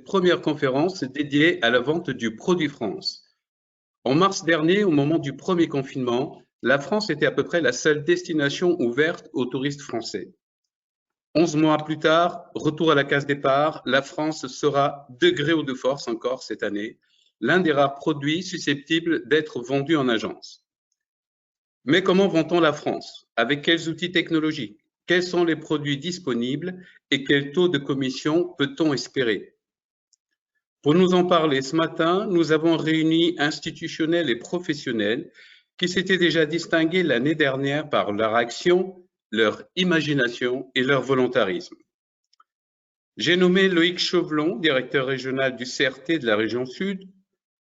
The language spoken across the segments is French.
Première conférence dédiée à la vente du produit France. En mars dernier, au moment du premier confinement, la France était à peu près la seule destination ouverte aux touristes français. 11 mois plus tard, retour à la case départ, la France sera, de gré ou de force encore cette année, l'un des rares produits susceptibles d'être vendus en agence. Mais comment vend-on la France? Avec quels outils technologiques? Quels sont les produits disponibles et quel taux de commission peut-on espérer? Pour nous en parler ce matin, nous avons réuni institutionnels et professionnels qui s'étaient déjà distingués l'année dernière par leur action, leur imagination et leur volontarisme. J'ai nommé Loïc Chauvelon, directeur régional du CRT de la région Sud,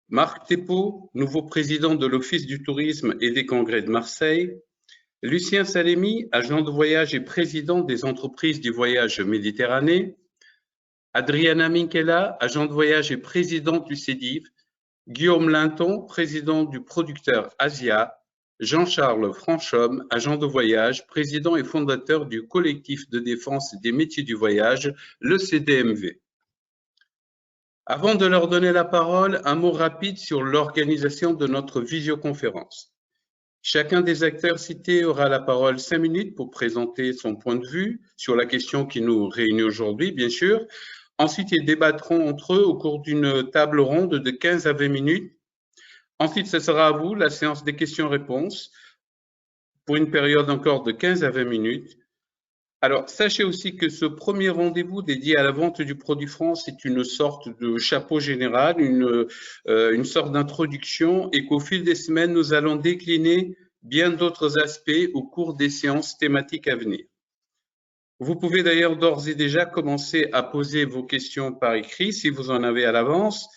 Marc Thépaut, nouveau président de l'Office du tourisme et des congrès de Marseille, Lucien Salemi, agent de voyage et président des entreprises du voyage Méditerranée, Adriana Minkela, agent de voyage et présidente du CEDIV, Guillaume Linton, président du producteur Asia, Jean-Charles Franchomme, agent de voyage, président et fondateur du collectif de défense des métiers du voyage, le CDMV. Avant de leur donner la parole, un mot rapide sur l'organisation de notre visioconférence. Chacun des acteurs cités aura la parole 5 minutes pour présenter son point de vue sur la question qui nous réunit aujourd'hui, bien sûr. Ensuite, ils débattront entre eux au cours d'une table ronde de 15 à 20 minutes. Ensuite, ce sera à vous la séance des questions-réponses pour une période encore de 15 à 20 minutes. Alors, sachez aussi que ce premier rendez-vous dédié à la vente du produit France est une sorte de chapeau général, une sorte d'introduction, et qu'au fil des semaines, nous allons décliner bien d'autres aspects au cours des séances thématiques à venir. Vous pouvez d'ailleurs d'ores et déjà commencer à poser vos questions par écrit si vous en avez à l'avance.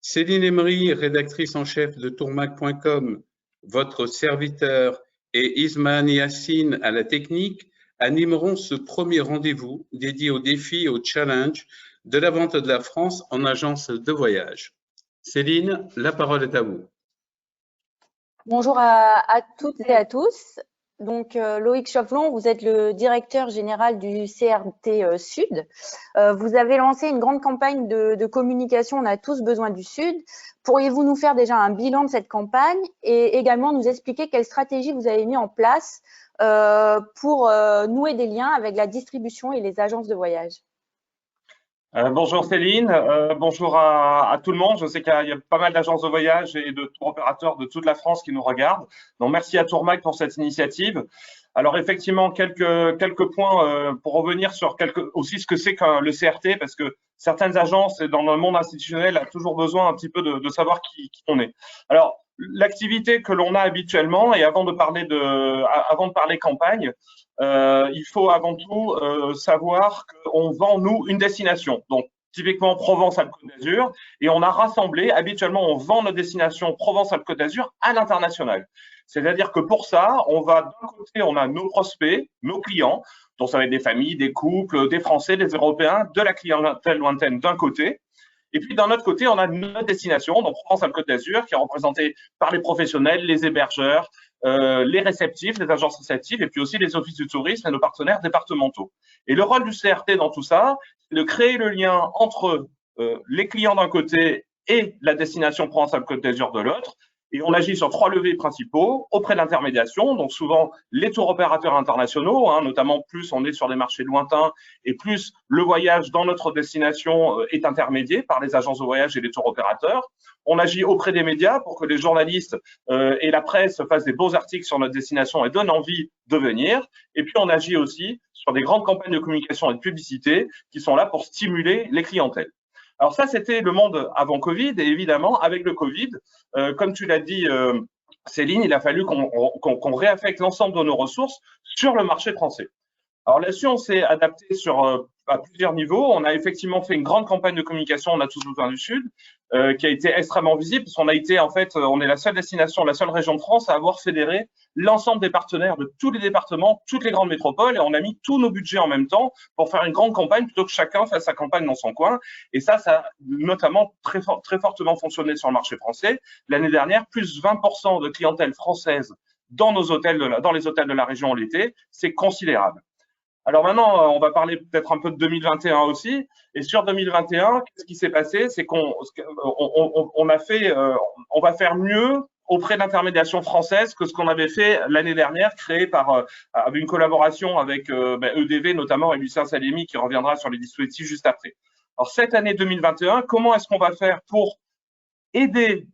Céline Emery, rédactrice en chef de tourmac.com, votre serviteur, et Ismaël Yassine à la technique, animeront ce premier rendez-vous dédié aux défis et aux challenges de la vente de la France en agence de voyage. Céline, la parole est à vous. Bonjour à toutes et à tous. Donc, Loïc Chauvelon, vous êtes le directeur général du CRT Sud. Vous avez lancé une grande campagne de communication « On a tous besoin du Sud ». Pourriez-vous nous faire déjà un bilan de cette campagne et également nous expliquer quelle stratégie vous avez mis en place pour nouer des liens avec la distribution et les agences de voyage? Bonjour Céline, bonjour à tout le monde. Je sais qu'il y a pas mal d'agences de voyage et de tour opérateurs de toute la France qui nous regardent. Donc merci à Tourmac pour cette initiative. Alors effectivement, quelques points pour revenir sur aussi ce que c'est que le CRT, parce que certaines agences et dans le monde institutionnel a toujours besoin un petit peu de savoir qui on est. Alors l'activité que l'on a habituellement, et avant de parler campagne, il faut avant tout savoir qu'on vend, nous, une destination. Donc, typiquement Provence-Alpes-Côte d'Azur, et on a rassemblé, habituellement, on vend nos destinations Provence-Alpes-Côte d'Azur à l'international. C'est-à-dire que pour ça, d'un côté, on a nos prospects, nos clients, dont ça va être des familles, des couples, des Français, des Européens, de la clientèle lointaine d'un côté. Et puis, d'un autre côté, on a notre destination, donc Provence-Alpes-Côte d'Azur, qui est représentée par les professionnels, les hébergeurs, les réceptifs, les agences réceptives, et puis aussi les offices du tourisme et nos partenaires départementaux. Et le rôle du CRT dans tout ça, c'est de créer le lien entre les clients d'un côté et la destination Provence-Alpes-Côte d'Azur de l'autre. Et on agit sur 3 leviers principaux, auprès de l'intermédiation, donc souvent les tours opérateurs internationaux, notamment plus on est sur des marchés lointains et plus le voyage dans notre destination est intermédié par les agences de voyage et les tours opérateurs. On agit auprès des médias pour que les journalistes et la presse fassent des beaux articles sur notre destination et donnent envie de venir. Et puis on agit aussi sur des grandes campagnes de communication et de publicité qui sont là pour stimuler les clientèles. Alors ça, c'était le monde avant Covid, et évidemment, avec le Covid, comme tu l'as dit, Céline, il a fallu qu'on réaffecte l'ensemble de nos ressources sur le marché français. Alors là-dessus, on s'est adapté à plusieurs niveaux. On a effectivement fait une grande campagne de communication, On a tous besoin du Sud, qui a été extrêmement visible, parce qu'on a été, en fait, on est la seule destination, la seule région de France à avoir fédéré l'ensemble des partenaires de tous les départements, toutes les grandes métropoles, et on a mis tous nos budgets en même temps pour faire une grande campagne plutôt que chacun fasse sa campagne dans son coin. Et ça a notamment très fortement fonctionné sur le marché français. L'année dernière, plus 20% de clientèle française dans les hôtels de la région l'été, c'est considérable. Alors maintenant, on va parler peut-être un peu de 2021 aussi. Et sur 2021, qu'est-ce qui s'est passé? C'est qu'on va faire mieux auprès d'intermédiations françaises que ce qu'on avait fait l'année dernière, créé par une collaboration avec EDV notamment et Lucien Salemi qui reviendra sur les dispositifs juste après. Alors cette année 2021, comment est-ce qu'on va faire pour aider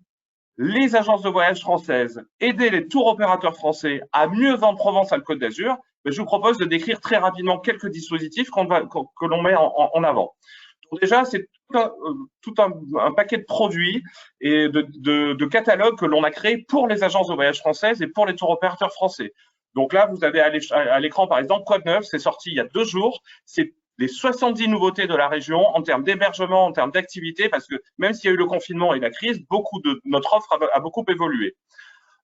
les agences de voyage françaises, aider les tours opérateurs français à mieux vendre Provence-Alpes-Côte d'Azur? Je vous propose de décrire très rapidement quelques dispositifs que l'on met en avant. Donc déjà, c'est tout un paquet de produits et de catalogues que l'on a créés pour les agences de voyage françaises et pour les tours opérateurs français. Donc là, vous avez à l'écran, par exemple, Code Neuf, c'est sorti il y a 2 jours. C'est les 70 nouveautés de la région en termes d'hébergement, en termes d'activité, parce que même s'il y a eu le confinement et la crise, notre offre a beaucoup évolué.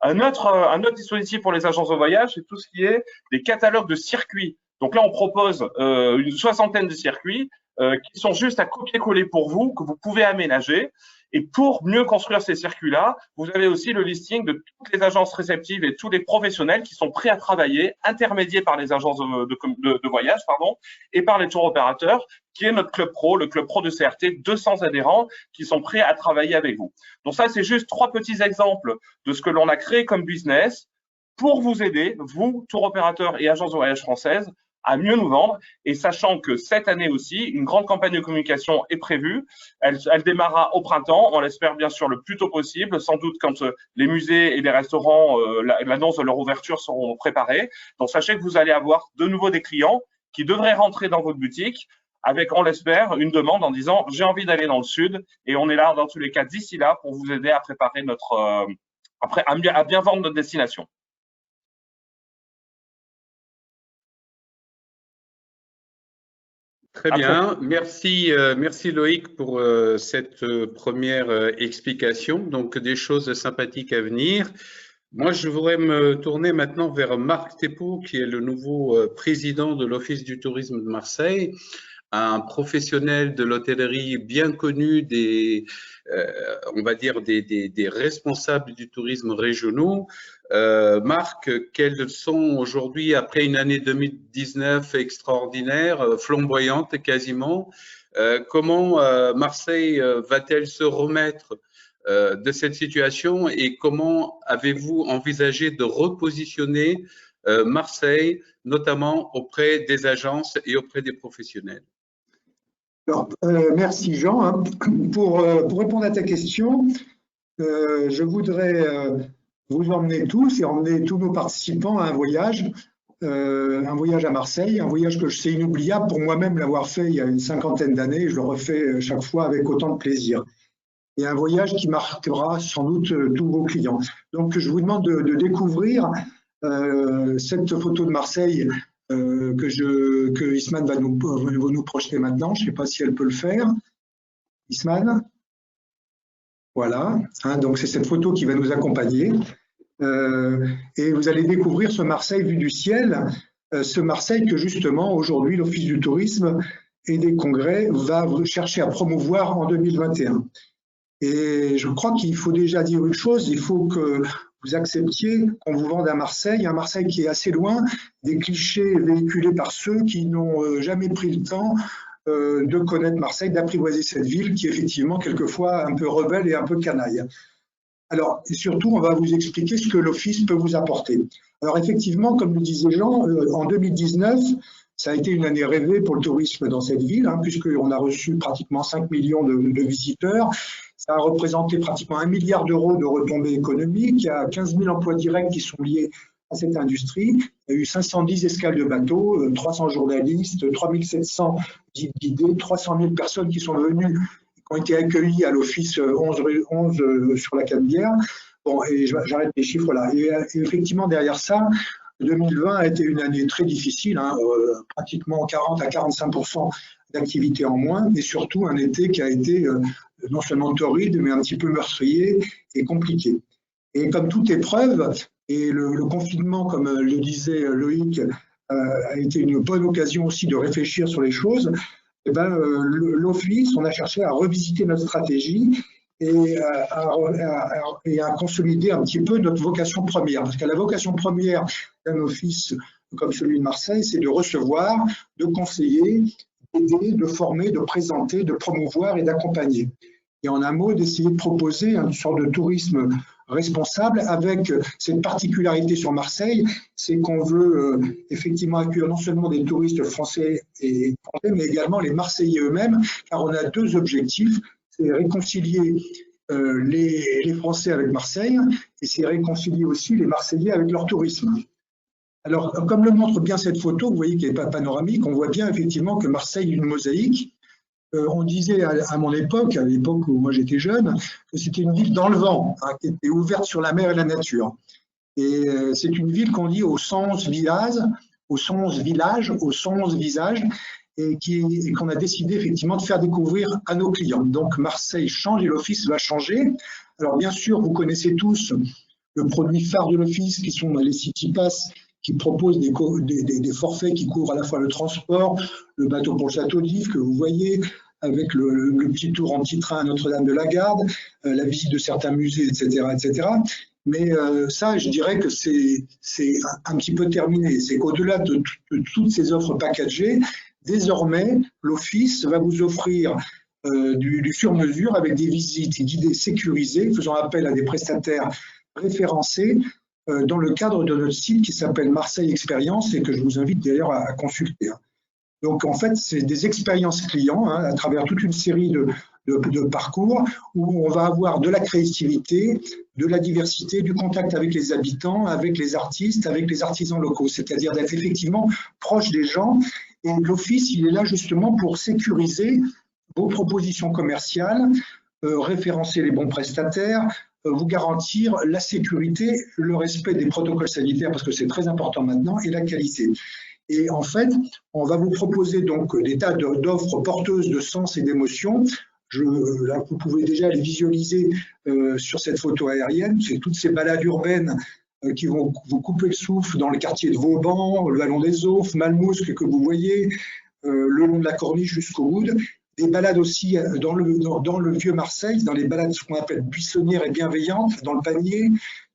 Un autre dispositif pour les agences de voyage, c'est tout ce qui est des catalogues de circuits. Donc là, on propose une 60aine de circuits qui sont juste à copier-coller pour vous, que vous pouvez aménager. Et pour mieux construire ces circuits-là, vous avez aussi le listing de toutes les agences réceptives et tous les professionnels qui sont prêts à travailler, intermédiés par les agences de voyage, et par les tours opérateurs, qui est notre club pro, le club pro de CRT, 200 adhérents qui sont prêts à travailler avec vous. Donc ça, c'est juste 3 petits exemples de ce que l'on a créé comme business pour vous aider, vous, tours opérateurs et agences de voyage françaises, à mieux nous vendre, et sachant que cette année aussi, une grande campagne de communication est prévue. Elle démarrera au printemps, on l'espère bien sûr le plus tôt possible, sans doute quand les musées et les restaurants, l'annonce de leur ouverture seront préparés. Donc sachez que vous allez avoir de nouveau des clients qui devraient rentrer dans votre boutique avec, on l'espère, une demande en disant « j'ai envie d'aller dans le sud », et on est là dans tous les cas d'ici là pour vous aider à préparer à bien vendre notre destination. Très bien, merci Loïc pour cette première explication. Donc des choses sympathiques à venir. Moi, je voudrais me tourner maintenant vers Marc Thépaut, qui est le nouveau président de l'Office du tourisme de Marseille, un professionnel de l'hôtellerie bien connu on va dire des responsables du tourisme régionaux. Marc, quelles sont aujourd'hui, après une année 2019 extraordinaire, flamboyante quasiment, comment Marseille va-t-elle se remettre de cette situation et comment avez-vous envisagé de repositionner Marseille, notamment auprès des agences et auprès des professionnels? Alors, merci Jean. Pour répondre à ta question, je voudrais vous emmener tous et emmener tous nos participants à un voyage à Marseille, un voyage que je sais inoubliable pour moi-même l'avoir fait il y a une 50aine d'années, je le refais chaque fois avec autant de plaisir. Et un voyage qui marquera sans doute tous vos clients. Donc je vous demande de découvrir cette photo de Marseille que Isman va nous projeter maintenant. Je ne sais pas si elle peut le faire. Isman, voilà. Donc c'est cette photo qui va nous accompagner. Et vous allez découvrir ce Marseille vu du ciel, ce Marseille que justement aujourd'hui l'Office du tourisme et des congrès va chercher à promouvoir en 2021. Et je crois qu'il faut déjà dire une chose, il faut que vous acceptiez qu'on vous vende un Marseille qui est assez loin des clichés véhiculés par ceux qui n'ont jamais pris le temps de connaître Marseille, d'apprivoiser cette ville qui est effectivement quelquefois un peu rebelle et un peu canaille. Alors, et surtout, on va vous expliquer ce que l'Office peut vous apporter. Alors effectivement, comme le disait Jean, en 2019, ça a été une année rêvée pour le tourisme dans cette ville, puisqu'on a reçu pratiquement 5 millions de visiteurs. Ça a représenté pratiquement 1 milliard d'euros de retombées économiques. Il y a 15 000 emplois directs qui sont liés à cette industrie. Il y a eu 510 escales de bateaux, 300 journalistes, 3700 guidés, 300 000 personnes qui sont venues, qui ont été accueillies à l'Office 11 sur la Canebière. Bon, et j'arrête les chiffres là. Et effectivement, derrière ça, 2020 a été une année très difficile, pratiquement 40 à 45% d'activité en moins, et surtout un été qui a été non seulement torride, mais un petit peu meurtrier et compliqué. Et comme toute épreuve, et le confinement, comme le disait Loïc, a été une bonne occasion aussi de réfléchir sur les choses, et l'Office, on a cherché à revisiter notre stratégie et à consolider un petit peu notre vocation première. Parce que la vocation première d'un office comme celui de Marseille, c'est de recevoir, de conseiller, d'aider, de former, de présenter, de promouvoir et d'accompagner. Et en un mot, d'essayer de proposer une sorte de tourisme responsable avec cette particularité sur Marseille, c'est qu'on veut effectivement accueillir non seulement des touristes français et étrangers, mais également les Marseillais eux-mêmes, car on a deux objectifs, c'est réconcilier les Français avec Marseille et c'est réconcilier aussi les Marseillais avec leur tourisme. Alors, comme le montre bien cette photo, vous voyez qu'elle n'est pas panoramique, on voit bien effectivement que Marseille est une mosaïque. On disait à mon époque, à l'époque où moi j'étais jeune, que c'était une ville dans le vent, hein, qui était ouverte sur la mer et la nature. Et c'est une ville qu'on dit aux 111 villages, aux 111 villages, aux 111 visages, et qu'on a décidé effectivement de faire découvrir à nos clients. Donc Marseille change et l'Office va changer. Alors bien sûr, vous connaissez tous le produit phare de l'Office, qui sont les City Pass, qui proposent des forfaits qui couvrent à la fois le transport, le bateau pour le château d'If que vous voyez, avec le petit tour en petit train à Notre-Dame-de-la-Garde, la visite de certains musées, etc. etc. Mais ça, je dirais que c'est un petit peu terminé. C'est qu'au-delà de toutes ces offres packagées, désormais, l'Office va vous offrir du sur-mesure avec des visites guidées sécurisées, faisant appel à des prestataires référencés dans le cadre de notre site qui s'appelle Marseille Expérience et que je vous invite d'ailleurs à consulter. Donc en fait, c'est des expériences clients hein, à travers toute une série de parcours où on va avoir de la créativité, de la diversité, du contact avec les habitants, avec les artistes, avec les artisans locaux, c'est-à-dire d'être effectivement proche des gens. Et l'Office, il est là justement pour sécuriser vos propositions commerciales, référencer les bons prestataires, vous garantir la sécurité, le respect des protocoles sanitaires, parce que c'est très important maintenant, et la qualité. Et en fait, on va vous proposer donc des tas d'offres porteuses de sens et d'émotions. Là, vous pouvez déjà les visualiser sur cette photo aérienne. C'est toutes ces balades urbaines qui vont vous couper le souffle dans le quartier de Vauban, le Vallon des Aufs, Malmousque que vous voyez, le long de la Corniche jusqu'au Wood. Des balades aussi dans le vieux Marseille, dans les balades ce qu'on appelle buissonnières et bienveillantes, dans le Panier,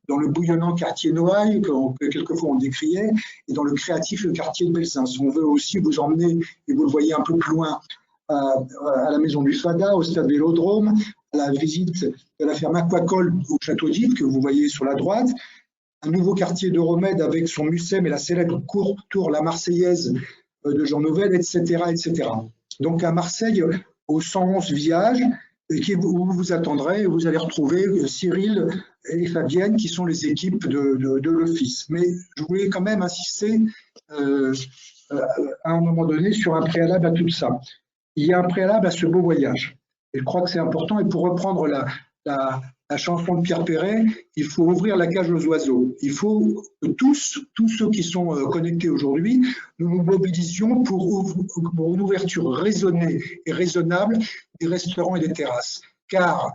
dans le bouillonnant quartier Noailles, que quelquefois on décriait, et dans le créatif, le quartier de Belzins. On veut aussi vous emmener, et vous le voyez un peu plus loin, à la maison du Fada, au stade Vélodrome, à la visite de la ferme Aquacole au château d'If, que vous voyez sur la droite, un nouveau quartier de Romède avec son Mucem et la célèbre cour tour La Marseillaise de Jean Nouvel, etc., etc. Donc à Marseille, aux 111 villages, où vous attendrez, vous allez retrouver Cyril et Fabienne, qui sont les équipes de l'Office. Mais je voulais quand même insister à un moment donné sur un préalable à tout ça. Il y a un préalable à ce beau voyage. Et je crois que c'est important. Et pour reprendre la chanson de Pierre Perret, il faut ouvrir la cage aux oiseaux. Il faut que tous ceux qui sont connectés aujourd'hui, nous nous mobilisions pour une ouverture raisonnée et raisonnable des restaurants et des terrasses. Car,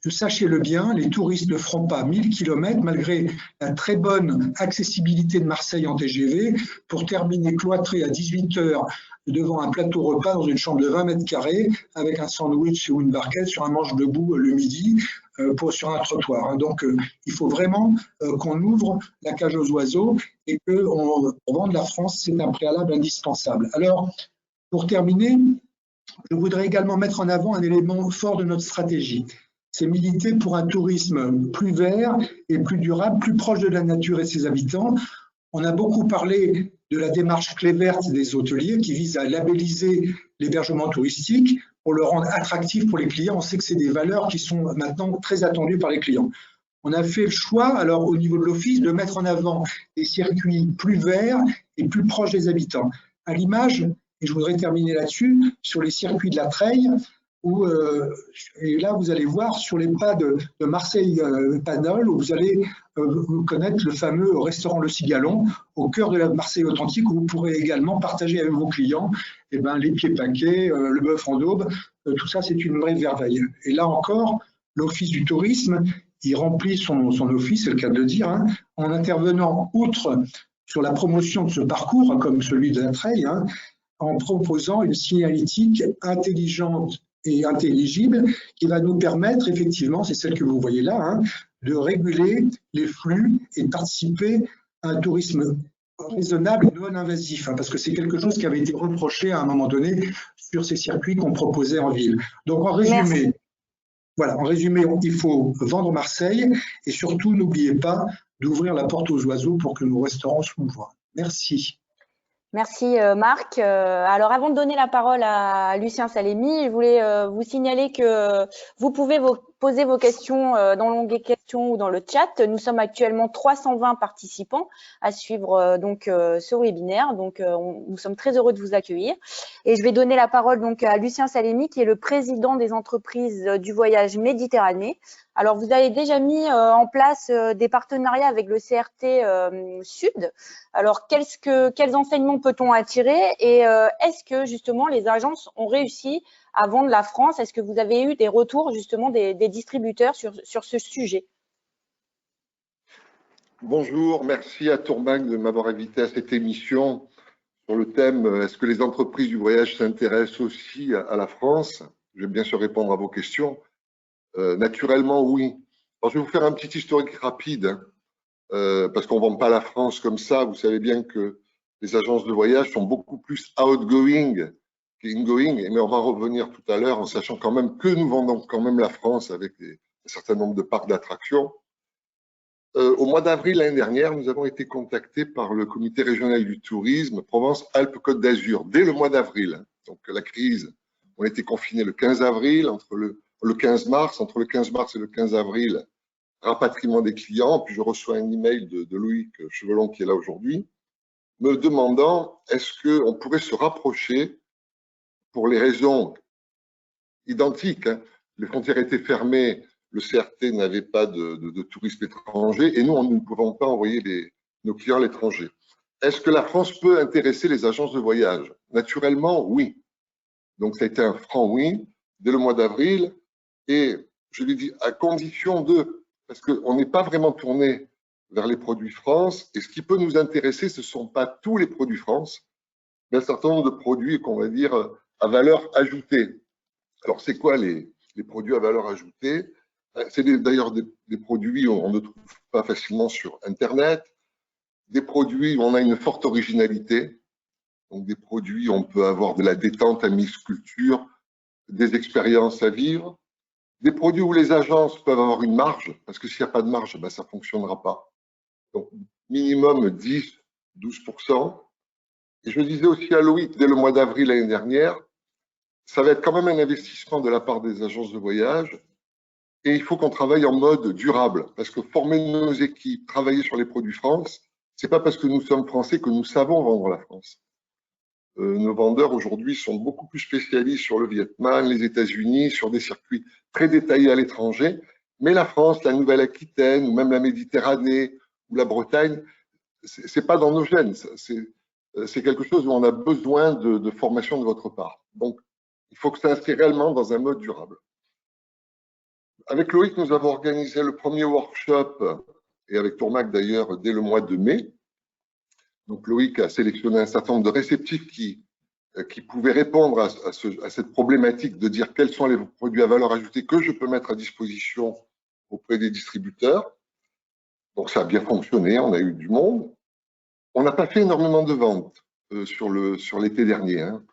sachez-le bien, les touristes ne feront pas 1000 km malgré la très bonne accessibilité de Marseille en TGV pour terminer cloîtré à 18 h devant un plateau repas dans une chambre de 20 mètres carrés avec un sandwich ou une barquette sur un manche debout le midi sur un trottoir. Donc il faut vraiment qu'on ouvre la cage aux oiseaux et qu'on vende la France, c'est un préalable indispensable. Alors, pour terminer, je voudrais également mettre en avant un élément fort de notre stratégie. C'est militer pour un tourisme plus vert et plus durable, plus proche de la nature et de ses habitants. On a beaucoup parlé de la démarche clé verte des hôteliers qui vise à labelliser l'hébergement touristique pour le rendre attractif pour les clients. On sait que c'est des valeurs qui sont maintenant très attendues par les clients. On a fait le choix, alors au niveau de l'Office, de mettre en avant des circuits plus verts et plus proches des habitants. À l'image, et je voudrais terminer là-dessus, sur les circuits de la Treille, et là vous allez voir sur les pas de Marseille-Panol, où vous allez connaître le fameux restaurant Le Cigalon, au cœur de la Marseille authentique, où vous pourrez également partager avec vos clients les pieds paquets, le bœuf en daube, tout ça c'est une vraie merveille. Et là encore, l'Office du tourisme, il remplit son office, c'est le cas de le dire, hein, en intervenant outre sur la promotion de ce parcours, comme celui de la Treille, hein, en proposant une signalétique intelligente et intelligible qui va nous permettre, effectivement, c'est celle que vous voyez là, hein, de réguler les flux et de participer à un tourisme raisonnable et non invasif, hein, parce que c'est quelque chose qui avait été reproché à un moment donné sur ces circuits qu'on proposait en ville. Donc en résumé, voilà, en résumé, il faut vendre Marseille et surtout n'oubliez pas d'ouvrir la porte aux oiseaux pour que nos restaurants s'ouvrent. Merci. Merci Marc. Alors avant de donner la parole à Lucien Salemi, je voulais vous signaler que vous pouvez poser vos questions dans l'onglet questions ou dans le chat. Nous sommes actuellement 320 participants à suivre ce webinaire. Donc nous sommes très heureux de vous accueillir. Et je vais donner la parole donc à Lucien Salemi, qui est le président des entreprises du voyage Méditerranée. Alors, vous avez déjà mis en place des partenariats avec le CRT Sud. Alors, quels enseignements peut-on en tirer et est-ce que justement les agences ont réussi à vendre la France? Est-ce que vous avez eu des retours justement des distributeurs sur ce sujet? Bonjour, merci à Tourmac de m'avoir invité à cette émission sur le thème « Est-ce que les entreprises du voyage s'intéressent aussi à la France ?» Je vais bien sûr répondre à vos questions. Naturellement, oui. Alors, je vais vous faire un petit historique rapide, parce qu'on ne vend pas la France comme ça. Vous savez bien que les agences de voyage sont beaucoup plus outgoing qu'ingoing, mais on va revenir tout à l'heure en sachant quand même que nous vendons quand même la France avec un certain nombre de parcs d'attractions. Au mois d'avril l'année dernière, nous avons été contactés par le comité régional du tourisme Provence-Alpes-Côte d'Azur, dès le mois d'avril. Donc la crise, on a été confinés le 15 avril, entre le 15 mars et le 15 avril, rapatriement des clients. Puis je reçois un email de Loïc Chevelon qui est là aujourd'hui, me demandant est-ce qu'on pourrait se rapprocher pour les raisons identiques, hein. Les frontières étaient fermées, le CRT n'avait pas de tourisme étranger et nous ne pouvons pas envoyer nos clients à l'étranger. Est-ce que la France peut intéresser les agences de voyage? Naturellement, oui. Donc ça a été un franc oui dès le mois d'avril. Et je lui dis à condition parce qu'on n'est pas vraiment tourné vers les produits France, et ce qui peut nous intéresser, ce ne sont pas tous les produits France, mais un certain nombre de produits qu'on va dire à valeur ajoutée. Alors c'est quoi les produits à valeur ajoutée? C'est d'ailleurs des produits qu'on ne trouve pas facilement sur Internet, des produits où on a une forte originalité, donc des produits où on peut avoir de la détente à mix-culture, des expériences à vivre, des produits où les agences peuvent avoir une marge, parce que s'il n'y a pas de marge, ben, ça ne fonctionnera pas. Donc, minimum 10-12%. Et je disais aussi à Loïc, dès le mois d'avril l'année dernière, ça va être quand même un investissement de la part des agences de voyage. Et il faut qu'on travaille en mode durable, parce que former nos équipes, travailler sur les produits France, ce n'est pas parce que nous sommes français que nous savons vendre la France. Nos vendeurs aujourd'hui sont beaucoup plus spécialistes sur le Vietnam, les États-Unis, sur des circuits très détaillés à l'étranger. Mais la France, la Nouvelle-Aquitaine, ou même la Méditerranée, ou la Bretagne, c'est pas dans nos gènes. C'est quelque chose où on a besoin de formation de votre part. Donc, il faut que ça s'inscrit réellement dans un mode durable. Avec Loïc, nous avons organisé le premier workshop, et avec Tourmac d'ailleurs, dès le mois de mai. Donc Loïc a sélectionné un certain nombre de réceptifs qui pouvaient répondre à cette problématique de dire quels sont les produits à valeur ajoutée que je peux mettre à disposition auprès des distributeurs. Donc ça a bien fonctionné, on a eu du monde. On n'a pas fait énormément de ventes sur l'été dernier, hein.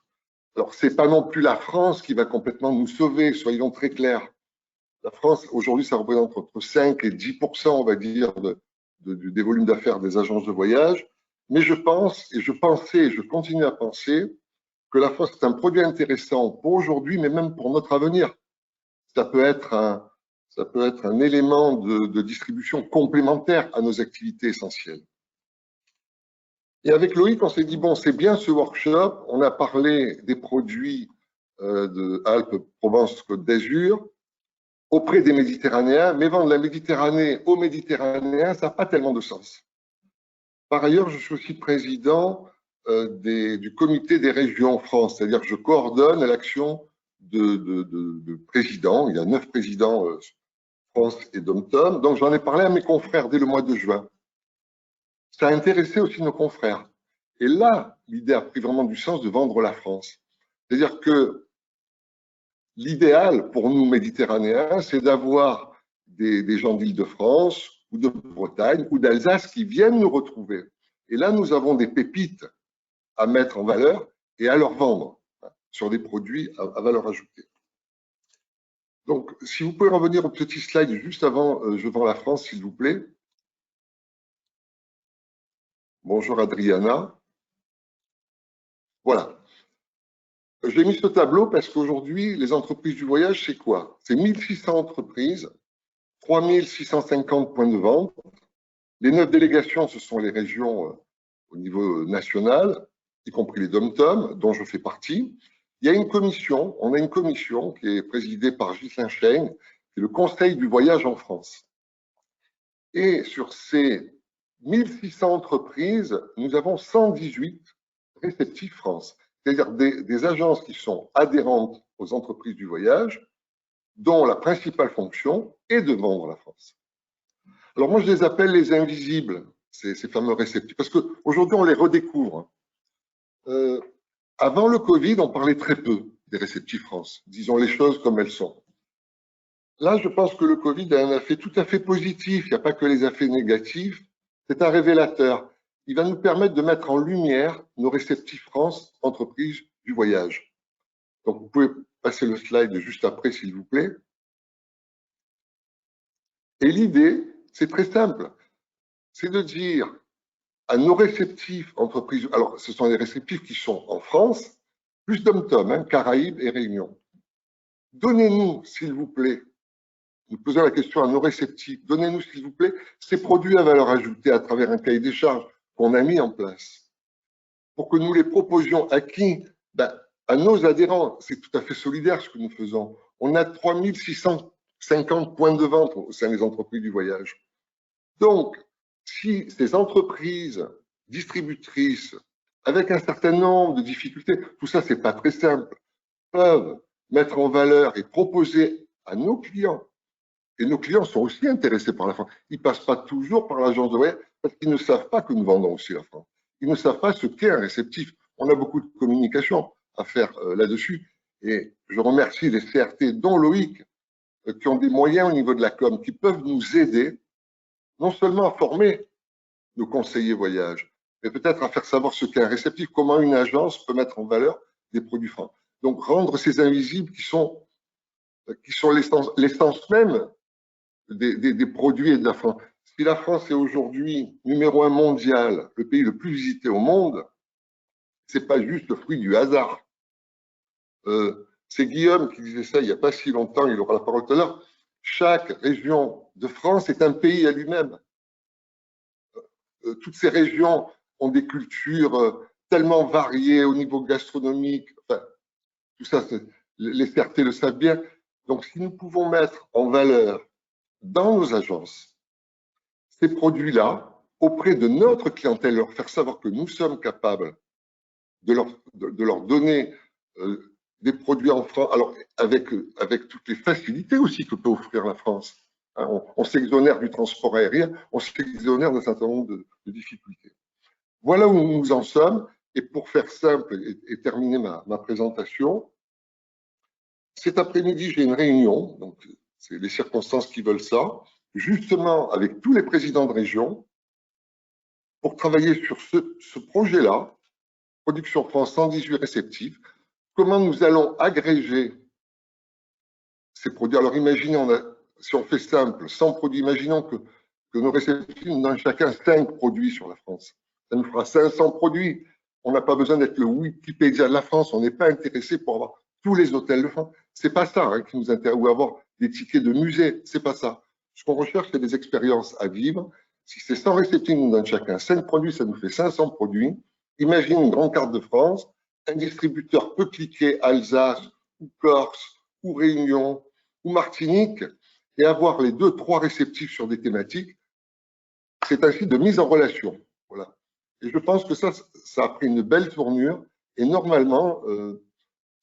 Alors c'est pas non plus la France qui va complètement nous sauver, soyons très clairs. La France, aujourd'hui, ça représente entre 5 et 10%, on va dire, des volumes d'affaires des agences de voyage. Mais je pense, et je pensais, et je continue à penser, que la France est un produit intéressant pour aujourd'hui, mais même pour notre avenir. Ça peut être un élément de distribution complémentaire à nos activités essentielles. Et avec Loïc, on s'est dit, bon, c'est bien ce workshop, on a parlé des produits de Alpes, Provence, Côte d'Azur, auprès des Méditerranéens, mais vendre la Méditerranée aux Méditerranéens, ça n'a pas tellement de sens. Par ailleurs, je suis aussi président du comité des régions France, c'est-à-dire que je coordonne l'action de présidents. Il y a 9 présidents France et Dom-Tom. Donc, j'en ai parlé à mes confrères dès le mois de juin. Ça a intéressé aussi nos confrères. Et là, l'idée a pris vraiment du sens de vendre la France. C'est-à-dire que l'idéal pour nous, Méditerranéens, c'est d'avoir des gens d'Île-de-France ou de Bretagne ou d'Alsace qui viennent nous retrouver. Et là, nous avons des pépites à mettre en valeur et à leur vendre sur des produits à valeur ajoutée. Donc, si vous pouvez revenir au petit slide juste avant Je vends la France, s'il vous plaît. Bonjour Adriana. Voilà. J'ai mis ce tableau parce qu'aujourd'hui, les entreprises du voyage, c'est quoi? C'est 1600 entreprises, 3650 points de vente. Les 9 délégations, ce sont les régions au niveau national, y compris les DOM-TOM, dont je fais partie. Il y a une commission, on a une commission qui est présidée par Ghislain Cheng, qui est le Conseil du voyage en France. Et sur ces 1600 entreprises, nous avons 118 réceptifs France, c'est-à-dire des agences qui sont adhérentes aux entreprises du voyage, dont la principale fonction est de vendre la France. Alors moi, je les appelle les invisibles, ces fameux réceptifs, parce qu'aujourd'hui, on les redécouvre. Avant le Covid, on parlait très peu des réceptifs France, disons les choses comme elles sont. Là, je pense que le Covid a un effet tout à fait positif, il n'y a pas que les effets négatifs, c'est un révélateur. Il va nous permettre de mettre en lumière nos réceptifs France, entreprises du voyage. Donc, vous pouvez passer le slide juste après, s'il vous plaît. Et l'idée, c'est très simple, c'est de dire à nos réceptifs entreprises, alors ce sont les réceptifs qui sont en France, plus DOM-TOM, Caraïbes et Réunion. Donnez-nous, s'il vous plaît, nous posons la question à nos réceptifs, donnez-nous, s'il vous plaît, ces produits à valeur ajoutée à travers un cahier des charges qu'on a mis en place, pour que nous les proposions à qui? À nos adhérents. C'est tout à fait solidaire ce que nous faisons. On a 3650 points de vente au sein des entreprises du voyage. Donc, si ces entreprises distributrices, avec un certain nombre de difficultés, tout ça, c'est pas très simple, peuvent mettre en valeur et proposer à nos clients, et nos clients sont aussi intéressés par la France, ils ne passent pas toujours par l'agence de voyage parce qu'ils ne savent pas que nous vendons aussi la France. Ils ne savent pas ce qu'est un réceptif. On a beaucoup de communication à faire là-dessus. Et je remercie les CRT, dont Loïc, qui ont des moyens au niveau de la com, qui peuvent nous aider non seulement à former nos conseillers voyage, mais peut-être à faire savoir ce qu'est un réceptif, comment une agence peut mettre en valeur des produits francs. Donc, rendre ces invisibles qui sont l'essence même des produits et de la France. Si la France est aujourd'hui numéro 1 mondial, le pays le plus visité au monde, c'est pas juste le fruit du hasard. C'est Guillaume qui disait ça il n'y a pas si longtemps, il aura la parole tout à l'heure. Chaque région de France est un pays à lui-même. Toutes ces régions ont des cultures tellement variées au niveau gastronomique. Enfin, tout ça, les CRT le savent bien. Donc, si nous pouvons mettre en valeur dans nos agences ces produits-là auprès de notre clientèle, leur faire savoir que nous sommes capables de leur donner des produits en France, alors avec toutes les facilités aussi que peut offrir la France. Hein, on s'exonère du transport aérien, on s'exonère d'un certain nombre de difficultés. Voilà où nous en sommes. Et pour faire simple et terminer ma présentation, cet après-midi, j'ai une réunion, donc c'est les circonstances qui veulent ça, justement avec tous les présidents de région, pour travailler sur ce projet-là, Production France 118 réceptifs, comment nous allons agréger ces produits. Alors imaginez, si on fait simple, 100 produits, imaginons que nos réceptifs nous donnent chacun 5 produits sur la France. Ça nous fera 500 produits. On n'a pas besoin d'être le Wikipédia de la France, on n'est pas intéressé pour avoir tous les hôtels de France. C'est pas ça qui nous intéresse, ou avoir des tickets de musée, c'est pas ça. Ce qu'on recherche, c'est des expériences à vivre. Si ces 100 réceptifs nous donnent chacun 5 produits, ça nous fait 500 produits. Imagine une grande carte de France, un distributeur peut cliquer Alsace, ou Corse, ou Réunion, ou Martinique, et avoir les 2-3 réceptifs sur des thématiques. C'est ainsi de mise en relation. Voilà. Et je pense que ça a pris une belle tournure, et normalement,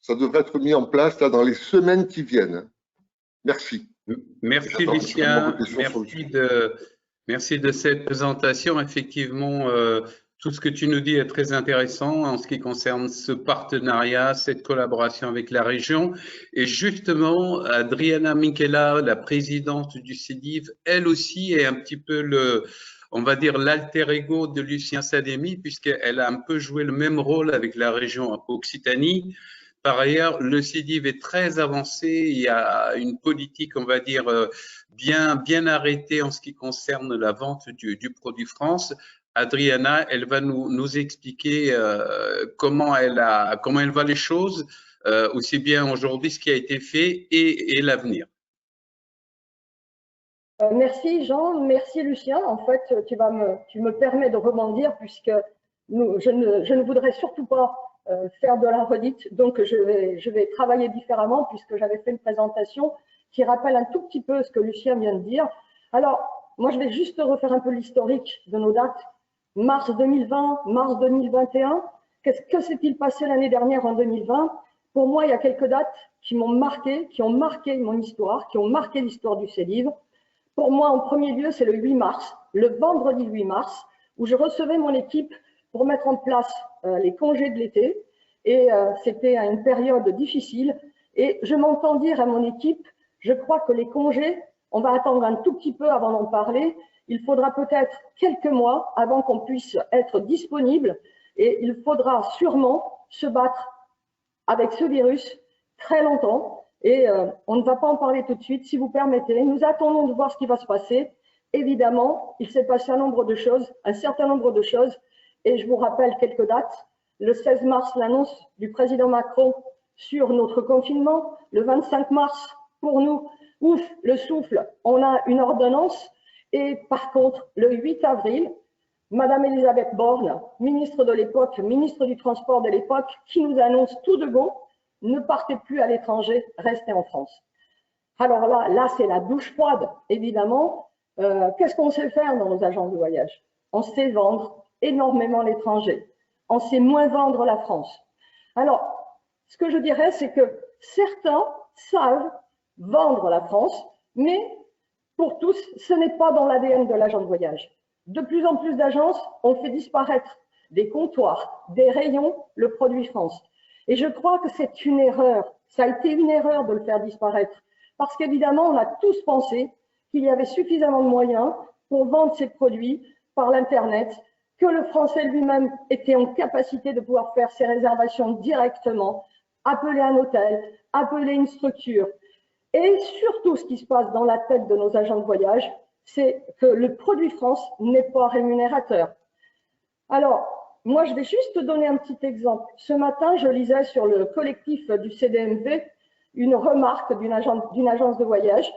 ça devrait être mis en place là, dans les semaines qui viennent. Merci. Merci Lucien, merci de cette présentation. Effectivement, Tout ce que tu nous dis est très intéressant en ce qui concerne ce partenariat, cette collaboration avec la région. Et justement, Adriana Michela, la présidente du CEDIV, elle aussi est un petit peu on va dire l'alter ego de Lucien Sademi, puisqu'elle a un peu joué le même rôle avec la région Occitanie. Par ailleurs, le CEDIV est très avancé. Il y a une politique, on va dire, bien arrêtée en ce qui concerne la vente du produit France. Adriana, elle va nous expliquer comment elle voit les choses, aussi bien aujourd'hui ce qui a été fait et l'avenir. Merci Jean, merci Lucien. En fait, tu me permets de rebondir puisque je ne voudrais surtout pas faire de la redite, donc je vais travailler différemment puisque j'avais fait une présentation qui rappelle un tout petit peu ce que Lucien vient de dire. Alors, moi je vais juste refaire un peu l'historique de nos dates. Mars 2020, mars 2021, que s'est-il passé l'année dernière en 2020? Pour moi, il y a quelques dates qui m'ont marqué, qui ont marqué mon histoire, qui ont marqué l'histoire du CEDIV. Pour moi, en premier lieu, c'est le 8 mars, le vendredi 8 mars, où je recevais mon équipe pour mettre en place les congés de l'été. Et c'était une période difficile. Et je m'entends dire à mon équipe, je crois que les congés, on va attendre un tout petit peu avant d'en parler. Il faudra peut-être quelques mois avant qu'on puisse être disponible. Et il faudra sûrement se battre avec ce virus très longtemps. Et on ne va pas en parler tout de suite, si vous permettez. Nous attendons de voir ce qui va se passer. Évidemment, il s'est passé un certain nombre de choses. Et je vous rappelle quelques dates. Le 16 mars, l'annonce du président Macron sur notre confinement. Le 25 mars, pour nous, ouf, le souffle, on a une ordonnance. Et par contre, le 8 avril, Madame Elisabeth Borne, ministre de l'époque, ministre du Transport de l'époque, qui nous annonce tout de go, ne partez plus à l'étranger, restez en France. Alors là c'est la douche froide, évidemment. Qu'est-ce qu'on sait faire dans nos agences de voyage? On sait vendre énormément l'étranger. On sait moins vendre la France. Alors, ce que je dirais, c'est que certains savent vendre la France, mais pour tous, ce n'est pas dans l'ADN de l'agent de voyage. De plus en plus d'agences ont fait disparaître des comptoirs, des rayons, le produit France. Et je crois que c'est une erreur. Ça a été une erreur de le faire disparaître. Parce qu'évidemment, on a tous pensé qu'il y avait suffisamment de moyens pour vendre ces produits par l'Internet, que le Français lui-même était en capacité de pouvoir faire ses réservations directement, appeler un hôtel, appeler une structure. Et surtout, ce qui se passe dans la tête de nos agents de voyage, c'est que le produit France n'est pas rémunérateur. Alors, moi, je vais juste te donner un petit exemple. Ce matin, je lisais sur le collectif du CDMV une remarque d'une agence de voyage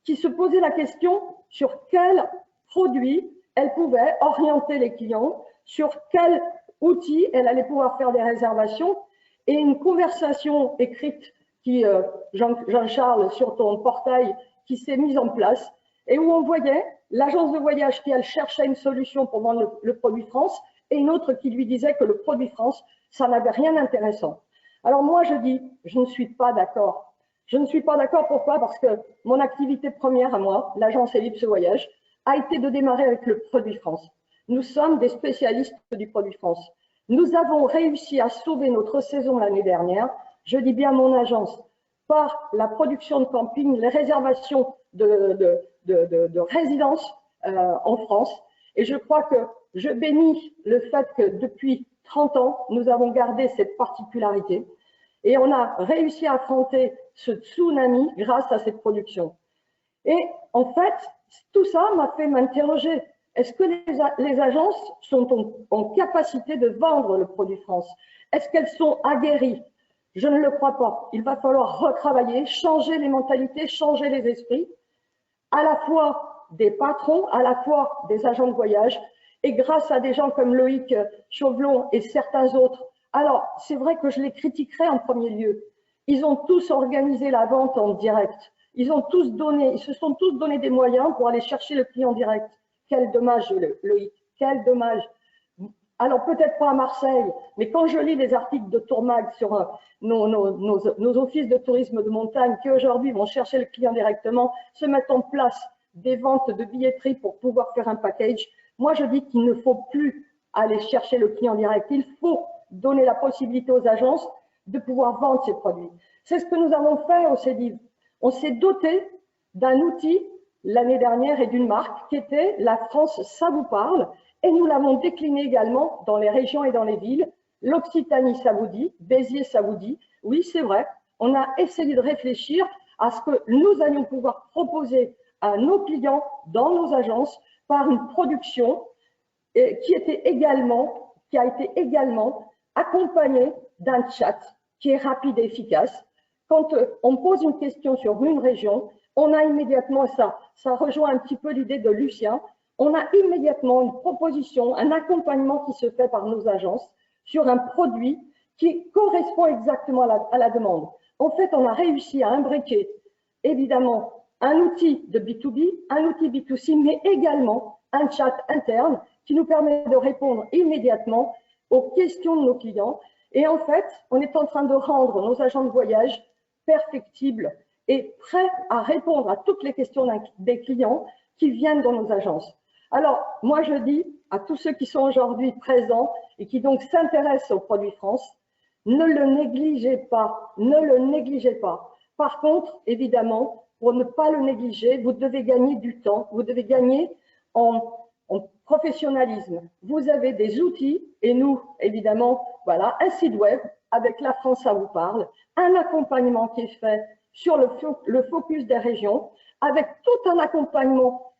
qui se posait la question sur quel produit elle pouvait orienter les clients, sur quel outil elle allait pouvoir faire des réservations, et une conversation écrite qui, Jean-Charles, sur ton portail, qui s'est mise en place, et où on voyait l'agence de voyage qui, elle, cherchait une solution pour vendre le produit France, et une autre qui lui disait que le produit France, ça n'avait rien d'intéressant. Alors moi, je dis, je ne suis pas d'accord. Je ne suis pas d'accord, pourquoi? Parce que mon activité première à moi, l'agence Ellipse Voyage, a été de démarrer avec le produit France. Nous sommes des spécialistes du produit France. Nous avons réussi à sauver notre saison l'année dernière, je dis bien mon agence, par la production de camping, les réservations de résidences en France. Et je crois que je bénis le fait que depuis 30 ans, nous avons gardé cette particularité et on a réussi à affronter ce tsunami grâce à cette production. Et en fait, tout ça m'a fait m'interroger. Est-ce que les agences sont en capacité de vendre le produit France? Est-ce qu'elles sont aguerries? Je ne le crois pas. Il va falloir retravailler, changer les mentalités, changer les esprits, à la fois des patrons, à la fois des agents de voyage, et grâce à des gens comme Loïc Chauvelon et certains autres. Alors, c'est vrai que je les critiquerai en premier lieu. Ils ont tous organisé la vente en direct. Ils se sont tous donné des moyens pour aller chercher le client direct. Quel dommage, Loïc, quel dommage. Alors, peut-être pas à Marseille, mais quand je lis les articles de Tourmag sur nos offices de tourisme de montagne qui aujourd'hui vont chercher le client directement, se mettent en place des ventes de billetterie pour pouvoir faire un package, moi je dis qu'il ne faut plus aller chercher le client direct. Il faut donner la possibilité aux agences de pouvoir vendre ces produits. C'est ce que nous avons fait au CEDIV. On s'est doté d'un outil l'année dernière et d'une marque qui était La France, ça vous parle, et nous l'avons décliné également dans les régions et dans les villes. L'Occitanie, ça vous dit, Béziers, ça vous dit. Oui, c'est vrai, on a essayé de réfléchir à ce que nous allions pouvoir proposer à nos clients dans nos agences par une production qui a été également accompagnée d'un chat qui est rapide et efficace. Quand on pose une question sur une région, on a immédiatement, ça rejoint un petit peu l'idée de Lucien, on a immédiatement une proposition, un accompagnement qui se fait par nos agences sur un produit qui correspond exactement à la demande. En fait, on a réussi à imbriquer évidemment un outil de B2B, un outil B2C, mais également un chat interne qui nous permet de répondre immédiatement aux questions de nos clients. Et en fait, on est en train de rendre nos agents de voyage perfectibles et prêts à répondre à toutes les questions des clients qui viennent dans nos agences. Alors, moi, je dis à tous ceux qui sont aujourd'hui présents et qui donc s'intéressent aux produits France, ne le négligez pas, ne le négligez pas. Par contre, évidemment, pour ne pas le négliger, vous devez gagner du temps, vous devez gagner en professionnalisme. Vous avez des outils et nous, évidemment, voilà, un site web avec La France, ça vous parle, un accompagnement qui est fait sur le focus des régions, avec tout un accompagnement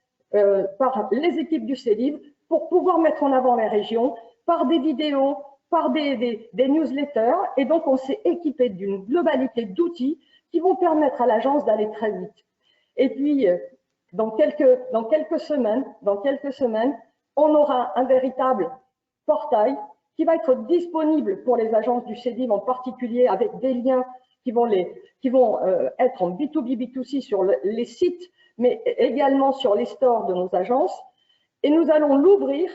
par les équipes du CEDIV pour pouvoir mettre en avant les régions par des vidéos, par des newsletters. Et donc, on s'est équipé d'une globalité d'outils qui vont permettre à l'agence d'aller très vite. Et puis, dans quelques semaines, on aura un véritable portail qui va être disponible pour les agences du CEDIV en particulier, avec des liens qui vont être en B2B, B2C sur les sites, mais également sur les stores de nos agences. Et nous allons l'ouvrir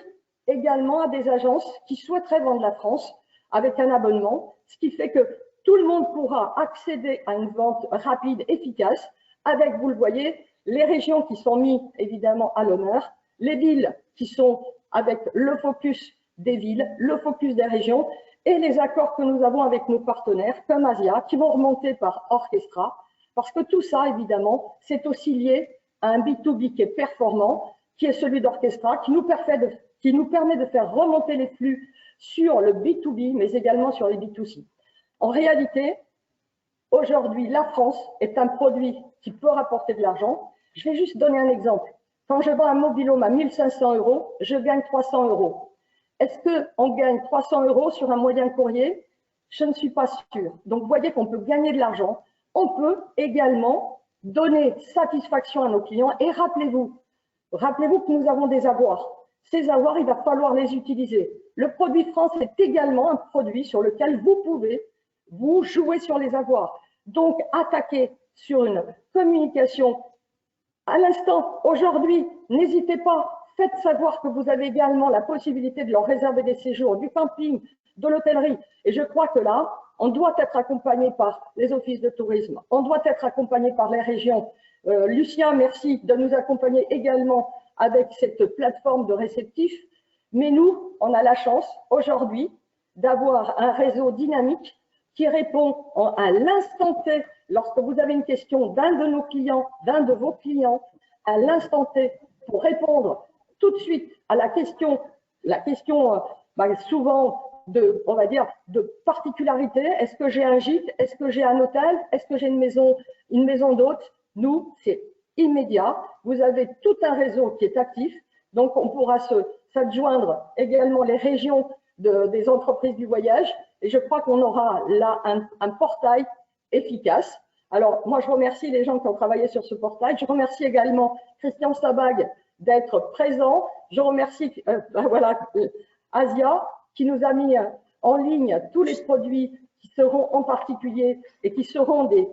également à des agences qui souhaiteraient vendre la France avec un abonnement, ce qui fait que tout le monde pourra accéder à une vente rapide, efficace, avec, vous le voyez, les régions qui sont mises évidemment à l'honneur, les villes qui sont avec le focus des villes, le focus des régions, et les accords que nous avons avec nos partenaires, comme Asia, qui vont remonter par Orchestra, parce que tout ça, évidemment, c'est aussi lié à un B2B qui est performant, qui est celui d'Orchestra, qui nous permet de faire remonter les flux sur le B2B, mais également sur les B2C. En réalité, aujourd'hui, la France est un produit qui peut rapporter de l'argent. Je vais juste donner un exemple. Quand je vends un mobil-home à 1 500 €, je gagne 300 €. Est-ce qu'on gagne 300 € sur un moyen courrier? Je ne suis pas sûre. Donc, vous voyez qu'on peut gagner de l'argent. On peut également donner satisfaction à nos clients. Et rappelez-vous que nous avons des avoirs. Ces avoirs, il va falloir les utiliser. Le produit France est également un produit sur lequel vous pouvez vous jouer sur les avoirs. Donc, attaquer sur une communication à l'instant, aujourd'hui, n'hésitez pas. Faites savoir que vous avez également la possibilité de leur réserver des séjours, du camping, de l'hôtellerie. Et je crois que là, on doit être accompagné par les offices de tourisme, on doit être accompagné par les régions. Lucien, merci de nous accompagner également avec cette plateforme de réceptifs. Mais nous, on a la chance aujourd'hui d'avoir un réseau dynamique qui répond à l'instant T lorsque vous avez une question d'un de nos clients, d'un de vos clients, à l'instant T pour répondre tout de suite à la question souvent on va dire, de particularité. Est-ce que j'ai un gîte? Est-ce que j'ai un hôtel? Est-ce que j'ai une maison d'hôtes? Nous, c'est immédiat. Vous avez tout un réseau qui est actif. Donc, on pourra s'adjoindre également les régions des entreprises du voyage. Et je crois qu'on aura là un portail efficace. Alors, moi, je remercie les gens qui ont travaillé sur ce portail. Je remercie également Christian Sabag d'être présent. Je remercie Asia qui nous a mis en ligne tous les produits qui seront en particulier et qui seront des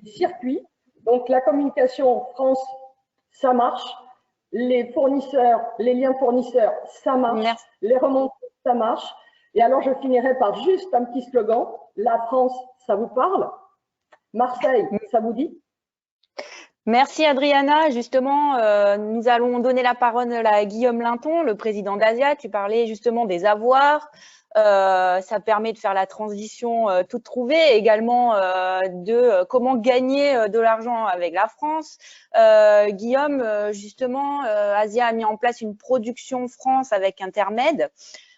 circuits. Donc, la communication France, ça marche. Les fournisseurs, les liens fournisseurs, ça marche. Merci. Les remontées, ça marche. Et alors, je finirai par juste un petit slogan. La France, ça vous parle? Marseille, ça vous dit? Merci Adriana. Justement, nous allons donner la parole à Guillaume Linton, le président d'Asia. Tu parlais justement des avoirs. Ça permet de faire la transition toute trouvée, également de comment gagner de l'argent avec la France. Guillaume, justement, Asia a mis en place une production France avec Intermed.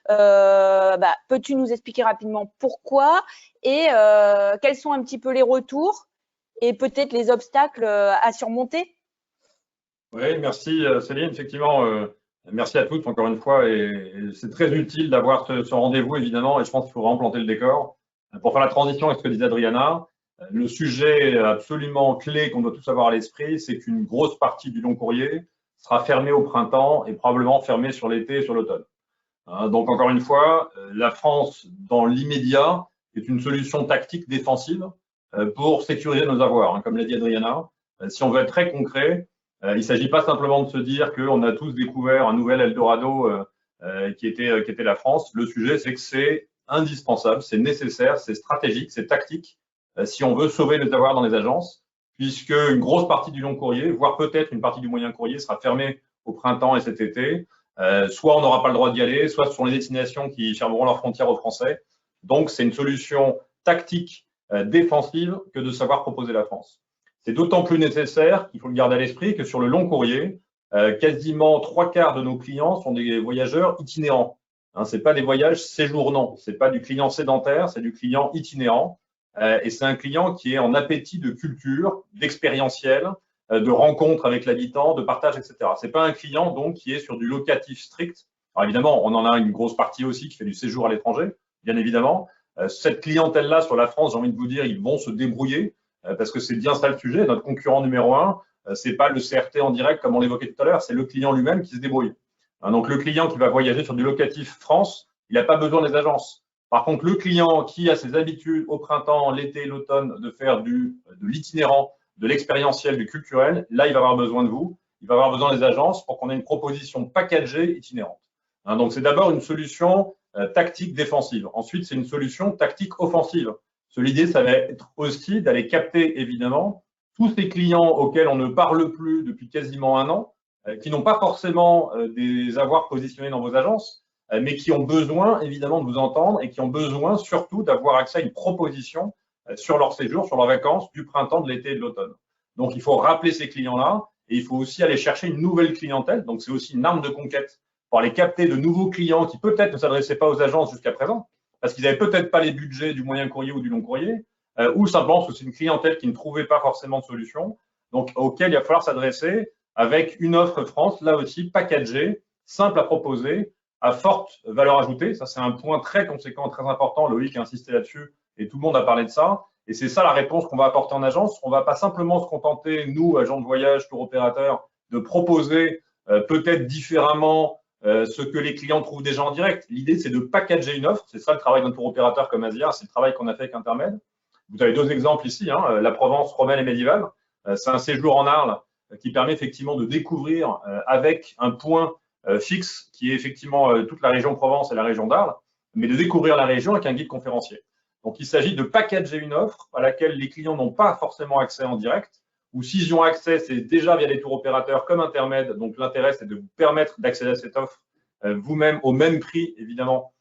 Peux-tu nous expliquer rapidement pourquoi et quels sont un petit peu les retours et peut-être les obstacles à surmonter? Oui, merci Céline. Effectivement, merci à toutes encore une fois. Et c'est très utile d'avoir ce rendez-vous, évidemment, et je pense qu'il faut vraiment planter le décor. Pour faire la transition avec ce que disait Adriana, le sujet absolument clé qu'on doit tous avoir à l'esprit, c'est qu'une grosse partie du long courrier sera fermée au printemps et probablement fermée sur l'été et sur l'automne. Donc, encore une fois, la France, dans l'immédiat, est une solution tactique défensive pour sécuriser nos avoirs. Comme l'a dit Adriana, si on veut être très concret, il ne s'agit pas simplement de se dire qu'on a tous découvert un nouvel Eldorado qui était la France. Le sujet, c'est que c'est indispensable, c'est nécessaire, c'est stratégique, c'est tactique si on veut sauver les avoirs dans les agences, puisque une grosse partie du long courrier, voire peut-être une partie du moyen courrier, sera fermée au printemps et cet été. Soit on n'aura pas le droit d'y aller, soit ce sont les destinations qui fermeront leurs frontières aux Français. Donc, c'est une solution tactique défensive que de savoir proposer la France. C'est d'autant plus nécessaire qu'il faut le garder à l'esprit que sur le long courrier, quasiment 3/4 de nos clients sont des voyageurs itinérants. Ce n'est pas des voyages séjournants, ce n'est pas du client sédentaire, c'est du client itinérant. Et c'est un client qui est en appétit de culture, d'expérientiel, de rencontres avec l'habitant, de partage, etc. Ce n'est pas un client donc qui est sur du locatif strict. Alors évidemment, on en a une grosse partie aussi qui fait du séjour à l'étranger, bien évidemment. Cette clientèle-là sur la France, j'ai envie de vous dire, ils vont se débrouiller parce que c'est bien ça le sujet. Notre concurrent numéro 1, c'est pas le CRT en direct comme on l'évoquait tout à l'heure, c'est le client lui-même qui se débrouille. Donc le client qui va voyager sur du locatif France, il n'a pas besoin des agences. Par contre, le client qui a ses habitudes au printemps, l'été, l'automne de faire de l'itinérant, de l'expérientiel, du culturel, là, il va avoir besoin de vous. Il va avoir besoin des agences pour qu'on ait une proposition packagée itinérante. Donc, c'est d'abord une solution tactique défensive. Ensuite, c'est une solution tactique offensive. L'idée, ça va être aussi d'aller capter, évidemment, tous ces clients auxquels on ne parle plus depuis quasiment un an, qui n'ont pas forcément des avoirs positionnés dans vos agences, mais qui ont besoin, évidemment, de vous entendre et qui ont besoin, surtout, d'avoir accès à une proposition sur leur séjour, sur leurs vacances du printemps, de l'été et de l'automne. Donc, il faut rappeler ces clients-là et il faut aussi aller chercher une nouvelle clientèle. Donc, c'est aussi une arme de conquête pour aller capter de nouveaux clients qui peut-être ne s'adressaient pas aux agences jusqu'à présent parce qu'ils n'avaient peut-être pas les budgets du moyen courrier ou du long courrier ou simplement parce que c'est une clientèle qui ne trouvait pas forcément de solution, donc auquel il va falloir s'adresser avec une offre France, là aussi, packagée, simple à proposer, à forte valeur ajoutée. Ça, c'est un point très conséquent, très important. Loïc a insisté là-dessus et tout le monde a parlé de ça. Et c'est ça la réponse qu'on va apporter en agence. On ne va pas simplement se contenter, nous, agents de voyage, tour opérateurs, de proposer peut-être différemment ce que les clients trouvent déjà en direct. L'idée, c'est de packager une offre. C'est ça le travail d'un tour opérateur comme Asia. C'est le travail qu'on a fait avec Intermed. Vous avez deux exemples ici, la Provence romaine et médiévale. C'est un séjour en Arles qui permet effectivement de découvrir avec un point fixe qui est effectivement toute la région Provence et la région d'Arles, mais de découvrir la région avec un guide conférencier. Donc, il s'agit de packager une offre à laquelle les clients n'ont pas forcément accès en direct, ou s'ils y ont accès, c'est déjà via des tours opérateurs comme Intermed. Donc, l'intérêt, c'est de vous permettre d'accéder à cette offre vous-même au même prix, évidemment,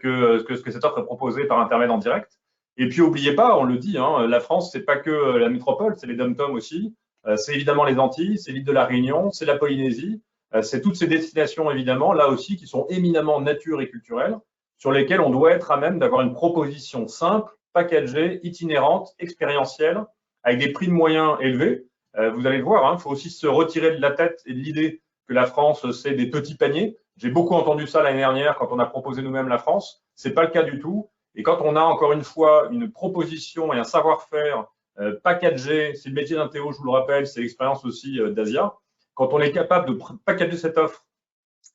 que ce que cette offre est proposée par Intermed en direct. Et puis, n'oubliez pas, on le dit, la France, c'est pas que la métropole, c'est les dom-toms aussi. C'est évidemment les Antilles, c'est l'île de la Réunion, c'est la Polynésie. C'est toutes ces destinations, évidemment, là aussi, qui sont éminemment nature et culturelles, sur lesquelles on doit être à même d'avoir une proposition simple, packagée, itinérante, expérientielle, avec des prix de moyens élevés. Vous allez le voir, il faut aussi se retirer de la tête et de l'idée que la France, c'est des petits paniers. J'ai beaucoup entendu ça l'année dernière quand on a proposé nous-mêmes la France. Ce n'est pas le cas du tout. Et quand on a encore une fois une proposition et un savoir-faire packagé, c'est le métier d'un Théo, je vous le rappelle, c'est l'expérience aussi d'Asia. Quand on est capable de packager cette offre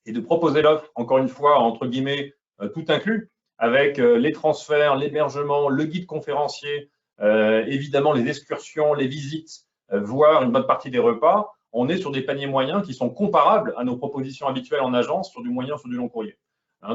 et de proposer l'offre, encore une fois, entre guillemets, tout inclus, avec les transferts, l'hébergement, le guide conférencier, évidemment les excursions, les visites, voire une bonne partie des repas, on est sur des paniers moyens qui sont comparables à nos propositions habituelles en agence sur du moyen, sur du long courrier.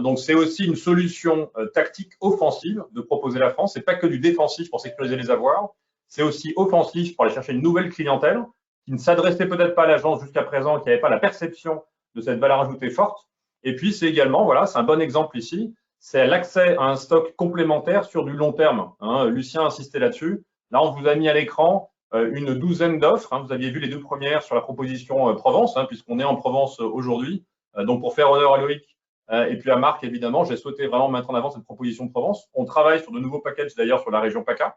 Donc, c'est aussi une solution tactique offensive de proposer la France. Ce n'est pas que du défensif pour sécuriser les avoirs, c'est aussi offensif pour aller chercher une nouvelle clientèle qui ne s'adressaient peut-être pas à l'agence jusqu'à présent, qui n'avaient pas la perception de cette valeur ajoutée forte. Et puis, c'est également, voilà, c'est un bon exemple ici, c'est l'accès à un stock complémentaire sur du long terme. Lucien a insisté là-dessus. Là, on vous a mis à l'écran une douzaine d'offres. Vous aviez vu les deux premières sur la proposition Provence, puisqu'on est en Provence aujourd'hui. Donc, pour faire honneur à Loïc et puis à Marc, évidemment, j'ai souhaité vraiment mettre en avant cette proposition de Provence. On travaille sur de nouveaux packages, d'ailleurs, sur la région PACA,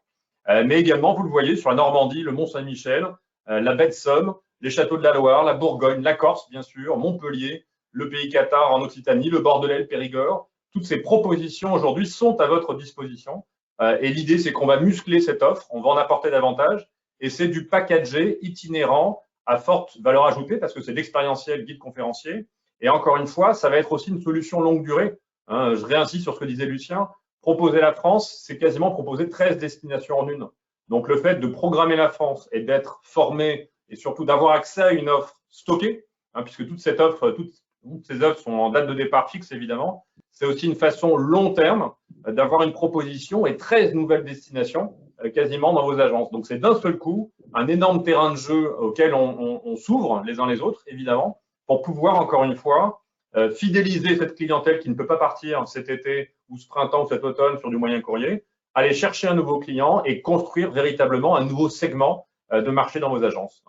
mais également, vous le voyez, sur la Normandie, le Mont-Saint-Michel, la baie de Somme, les châteaux de la Loire, la Bourgogne, la Corse, bien sûr, Montpellier, le pays Qatar en Occitanie, le Bordelais, le Périgord. Toutes ces propositions aujourd'hui sont à votre disposition. Et l'idée, c'est qu'on va muscler cette offre, on va en apporter davantage. Et c'est du packagé itinérant à forte valeur ajoutée parce que c'est l'expérientiel guide conférencier. Et encore une fois, ça va être aussi une solution longue durée. Je réinsiste sur ce que disait Lucien. Proposer la France, c'est quasiment proposer 13 destinations en une. Donc, le fait de programmer la France et d'être formé et surtout d'avoir accès à une offre stockée, puisque toutes ces offres sont en date de départ fixe, évidemment, c'est aussi une façon long terme d'avoir une proposition et 13 nouvelles destinations quasiment dans vos agences. Donc, c'est d'un seul coup un énorme terrain de jeu auquel on s'ouvre les uns les autres, évidemment, pour pouvoir, encore une fois, fidéliser cette clientèle qui ne peut pas partir cet été ou ce printemps ou cet automne sur du moyen courrier, aller chercher un nouveau client et construire véritablement un nouveau segment de marché dans vos agences.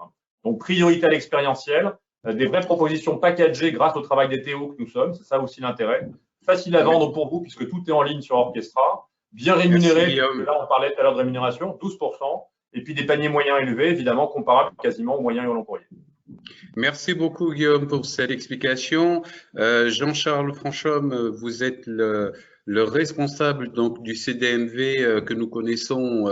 Donc, priorité à l'expérientiel, des vraies propositions packagées grâce au travail des TO que nous sommes, c'est ça aussi l'intérêt. Facile à vendre pour vous puisque tout est en ligne sur Orchestra, bien rémunéré, là on parlait tout à l'heure de rémunération, 12%, et puis des paniers moyens élevés, évidemment, comparables quasiment aux moyens et au long courrier. Merci beaucoup Guillaume pour cette explication. Jean-Charles Franchomme, vous êtes le responsable donc du CDMV que nous connaissons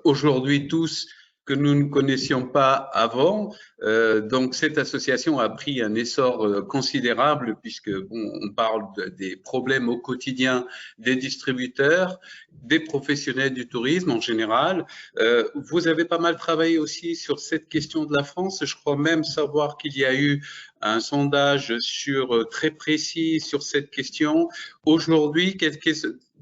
aujourd'hui tous, que nous ne connaissions pas avant. Donc cette association a pris un essor considérable puisque on parle des problèmes au quotidien des distributeurs, des professionnels du tourisme en général. Vous avez pas mal travaillé aussi sur cette question de la France. Je crois même savoir qu'il y a eu un sondage très précis sur cette question. Aujourd'hui,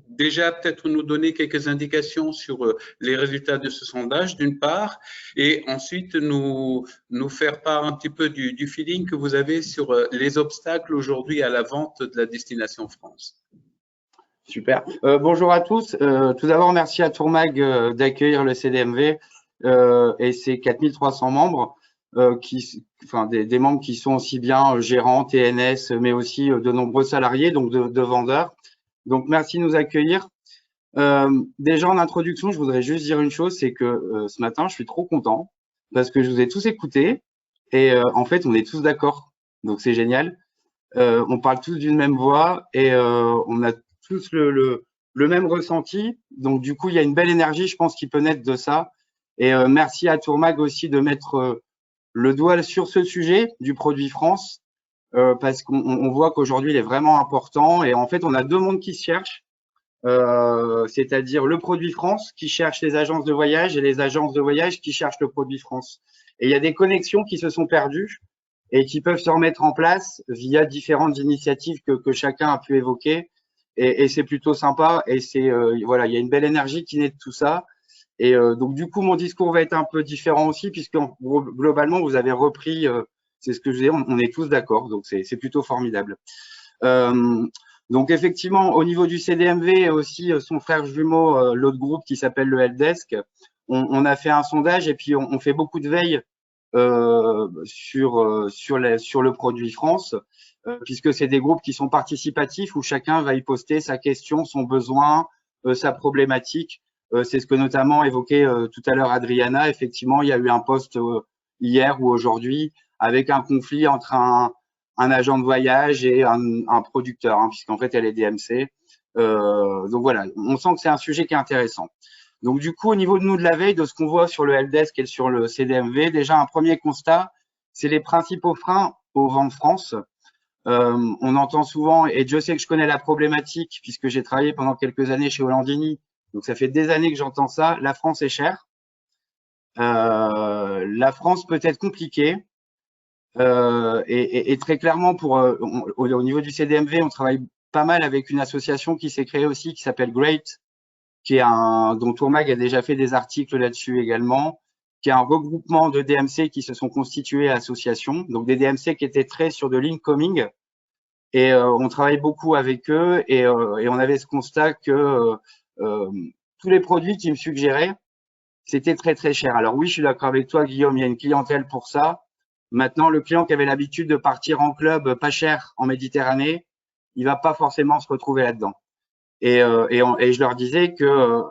déjà, peut-être nous donner quelques indications sur les résultats de ce sondage, d'une part, et ensuite nous faire part un petit peu du feeling que vous avez sur les obstacles aujourd'hui à la vente de la destination France. Super. Bonjour à tous. Tout d'abord, merci à Tourmag d'accueillir le CDMV et ses 4300 membres, des membres qui sont aussi bien gérants, TNS, mais aussi de nombreux salariés, donc de vendeurs. Donc, merci de nous accueillir. Déjà, en introduction, je voudrais juste dire une chose, c'est que ce matin, je suis trop content parce que je vous ai tous écoutés et en fait, on est tous d'accord. Donc, c'est génial. On parle tous d'une même voix et on a tous le même ressenti. Donc, du coup, il y a une belle énergie, je pense, qui peut naître de ça. Et merci à Tourmag aussi de mettre le doigt sur ce sujet du produit France. Parce qu'on voit qu'aujourd'hui, il est vraiment important. Et en fait, on a deux mondes qui se cherchent, c'est-à-dire le produit France qui cherche les agences de voyage et les agences de voyage qui cherchent le produit France. Et il y a des connexions qui se sont perdues et qui peuvent se remettre en place via différentes initiatives que chacun a pu évoquer. Et c'est plutôt sympa. Et voilà, il y a une belle énergie qui naît de tout ça. Et donc, du coup, mon discours va être un peu différent aussi puisque globalement, vous avez repris… c'est ce que je disais, on est tous d'accord, donc c'est plutôt formidable. Donc effectivement, au niveau du CDMV et aussi son frère jumeau, l'autre groupe qui s'appelle le Helpdesk, on a fait un sondage et puis on fait beaucoup de veille sur le produit France, puisque c'est des groupes qui sont participatifs où chacun va y poster sa question, son besoin, sa problématique. C'est ce que notamment évoquait tout à l'heure Adriana. Effectivement, il y a eu un post hier ou aujourd'hui avec un conflit entre un agent de voyage et un producteur, puisqu'en fait, elle est DMC. Donc voilà, on sent que c'est un sujet qui est intéressant. Donc du coup, au niveau de nous de la veille, de ce qu'on voit sur le Helpdesk et sur le CDMV, déjà un premier constat, c'est les principaux freins aux ventes France. On entend souvent, et je sais que je connais la problématique, puisque j'ai travaillé pendant quelques années chez Hollandini, donc ça fait des années que j'entends ça, la France est chère. La France peut être compliquée. Et très clairement, au niveau du CDMV, on travaille pas mal avec une association qui s'est créée aussi, qui s'appelle Great, dont Tourmag a déjà fait des articles là-dessus également, qui est un regroupement de DMC qui se sont constitués associations, donc des DMC qui étaient très sur de l'incoming. Et on travaille beaucoup avec eux et on avait ce constat que tous les produits qu'ils me suggéraient, c'était très très cher. Alors oui, je suis d'accord avec toi, Guillaume, il y a une clientèle pour ça. Maintenant, le client qui avait l'habitude de partir en club pas cher en Méditerranée, il va pas forcément se retrouver là-dedans. Et je leur disais que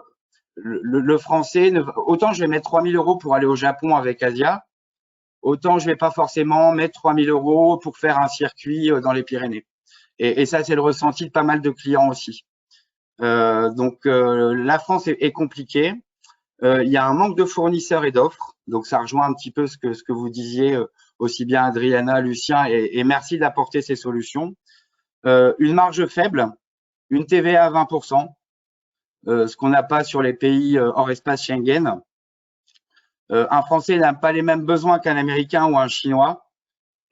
le français, autant je vais mettre 3 000 € pour aller au Japon avec Asia, autant je vais pas forcément mettre 3 000 € pour faire un circuit dans les Pyrénées. Et ça, c'est le ressenti de pas mal de clients aussi. Donc, la France est compliquée. Il y a un manque de fournisseurs et d'offres. Donc, ça rejoint un petit peu ce que vous disiez, aussi bien Adriana, Lucien, et merci d'apporter ces solutions. Une marge faible, une TVA à 20%, ce qu'on n'a pas sur les pays hors espace Schengen. Un Français n'a pas les mêmes besoins qu'un Américain ou un Chinois.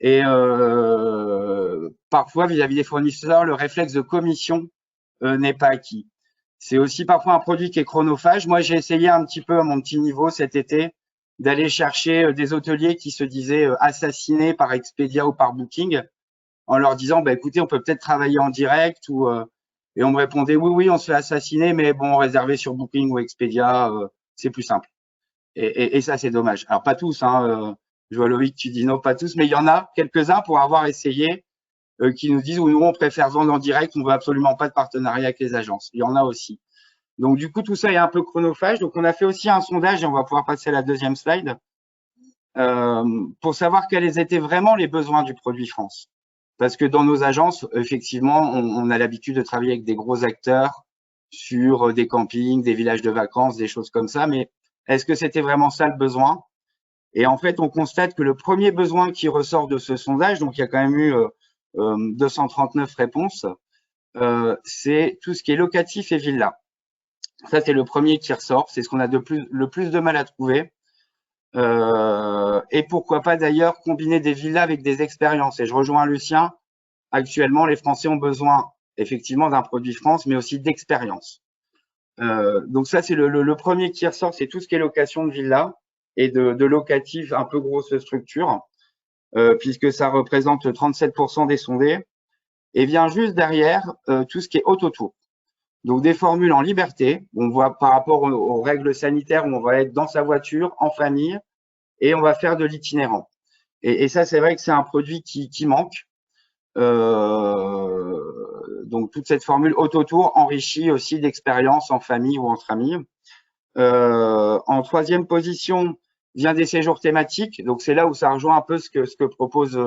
Et parfois, vis-à-vis des fournisseurs, le réflexe de commission n'est pas acquis. C'est aussi parfois un produit qui est chronophage. Moi, j'ai essayé un petit peu à mon petit niveau cet été d'aller chercher des hôteliers qui se disaient assassinés par Expedia ou par Booking en leur disant, bah, écoutez, on peut peut-être travailler en direct et on me répondait, oui, on se fait assassiner, mais bon, réservé sur Booking ou Expedia, c'est plus simple. Et ça, c'est dommage. Alors, pas tous, hein. Je vois Loïc, tu dis non, pas tous, mais il y en a quelques-uns pour avoir essayé qui nous disent ou nous, on préfère vendre en direct, on veut absolument pas de partenariat avec les agences. Il y en a aussi. Donc, du coup, tout ça est un peu chronophage. Donc, on a fait aussi un sondage et on va pouvoir passer à la deuxième slide pour savoir quels étaient vraiment les besoins du produit France. Parce que dans nos agences, effectivement, on a l'habitude de travailler avec des gros acteurs sur des campings, des villages de vacances, des choses comme ça. Mais est-ce que c'était vraiment ça le besoin? Et en fait, on constate que le premier besoin qui ressort de ce sondage, donc il y a quand même eu 239 réponses, c'est tout ce qui est locatif et villa. Ça, c'est le premier qui ressort. C'est ce qu'on a le plus de mal à trouver. Et pourquoi pas d'ailleurs combiner des villas avec des expériences. Et je rejoins Lucien. Actuellement, les Français ont besoin effectivement d'un produit France, mais aussi d'expérience. Donc ça, c'est le premier qui ressort, c'est tout ce qui est location de villa et de locatif un peu grosse structure, puisque ça représente 37% des sondés. Et vient juste derrière tout ce qui est autotour. Donc des formules en liberté, on voit par rapport aux règles sanitaires où on va être dans sa voiture, en famille, et on va faire de l'itinérant. Et ça, c'est vrai que c'est un produit qui manque. Donc toute cette formule autotour enrichie aussi d'expériences en famille ou entre amis. En troisième position vient des séjours thématiques. Donc c'est là où ça rejoint un peu ce que propose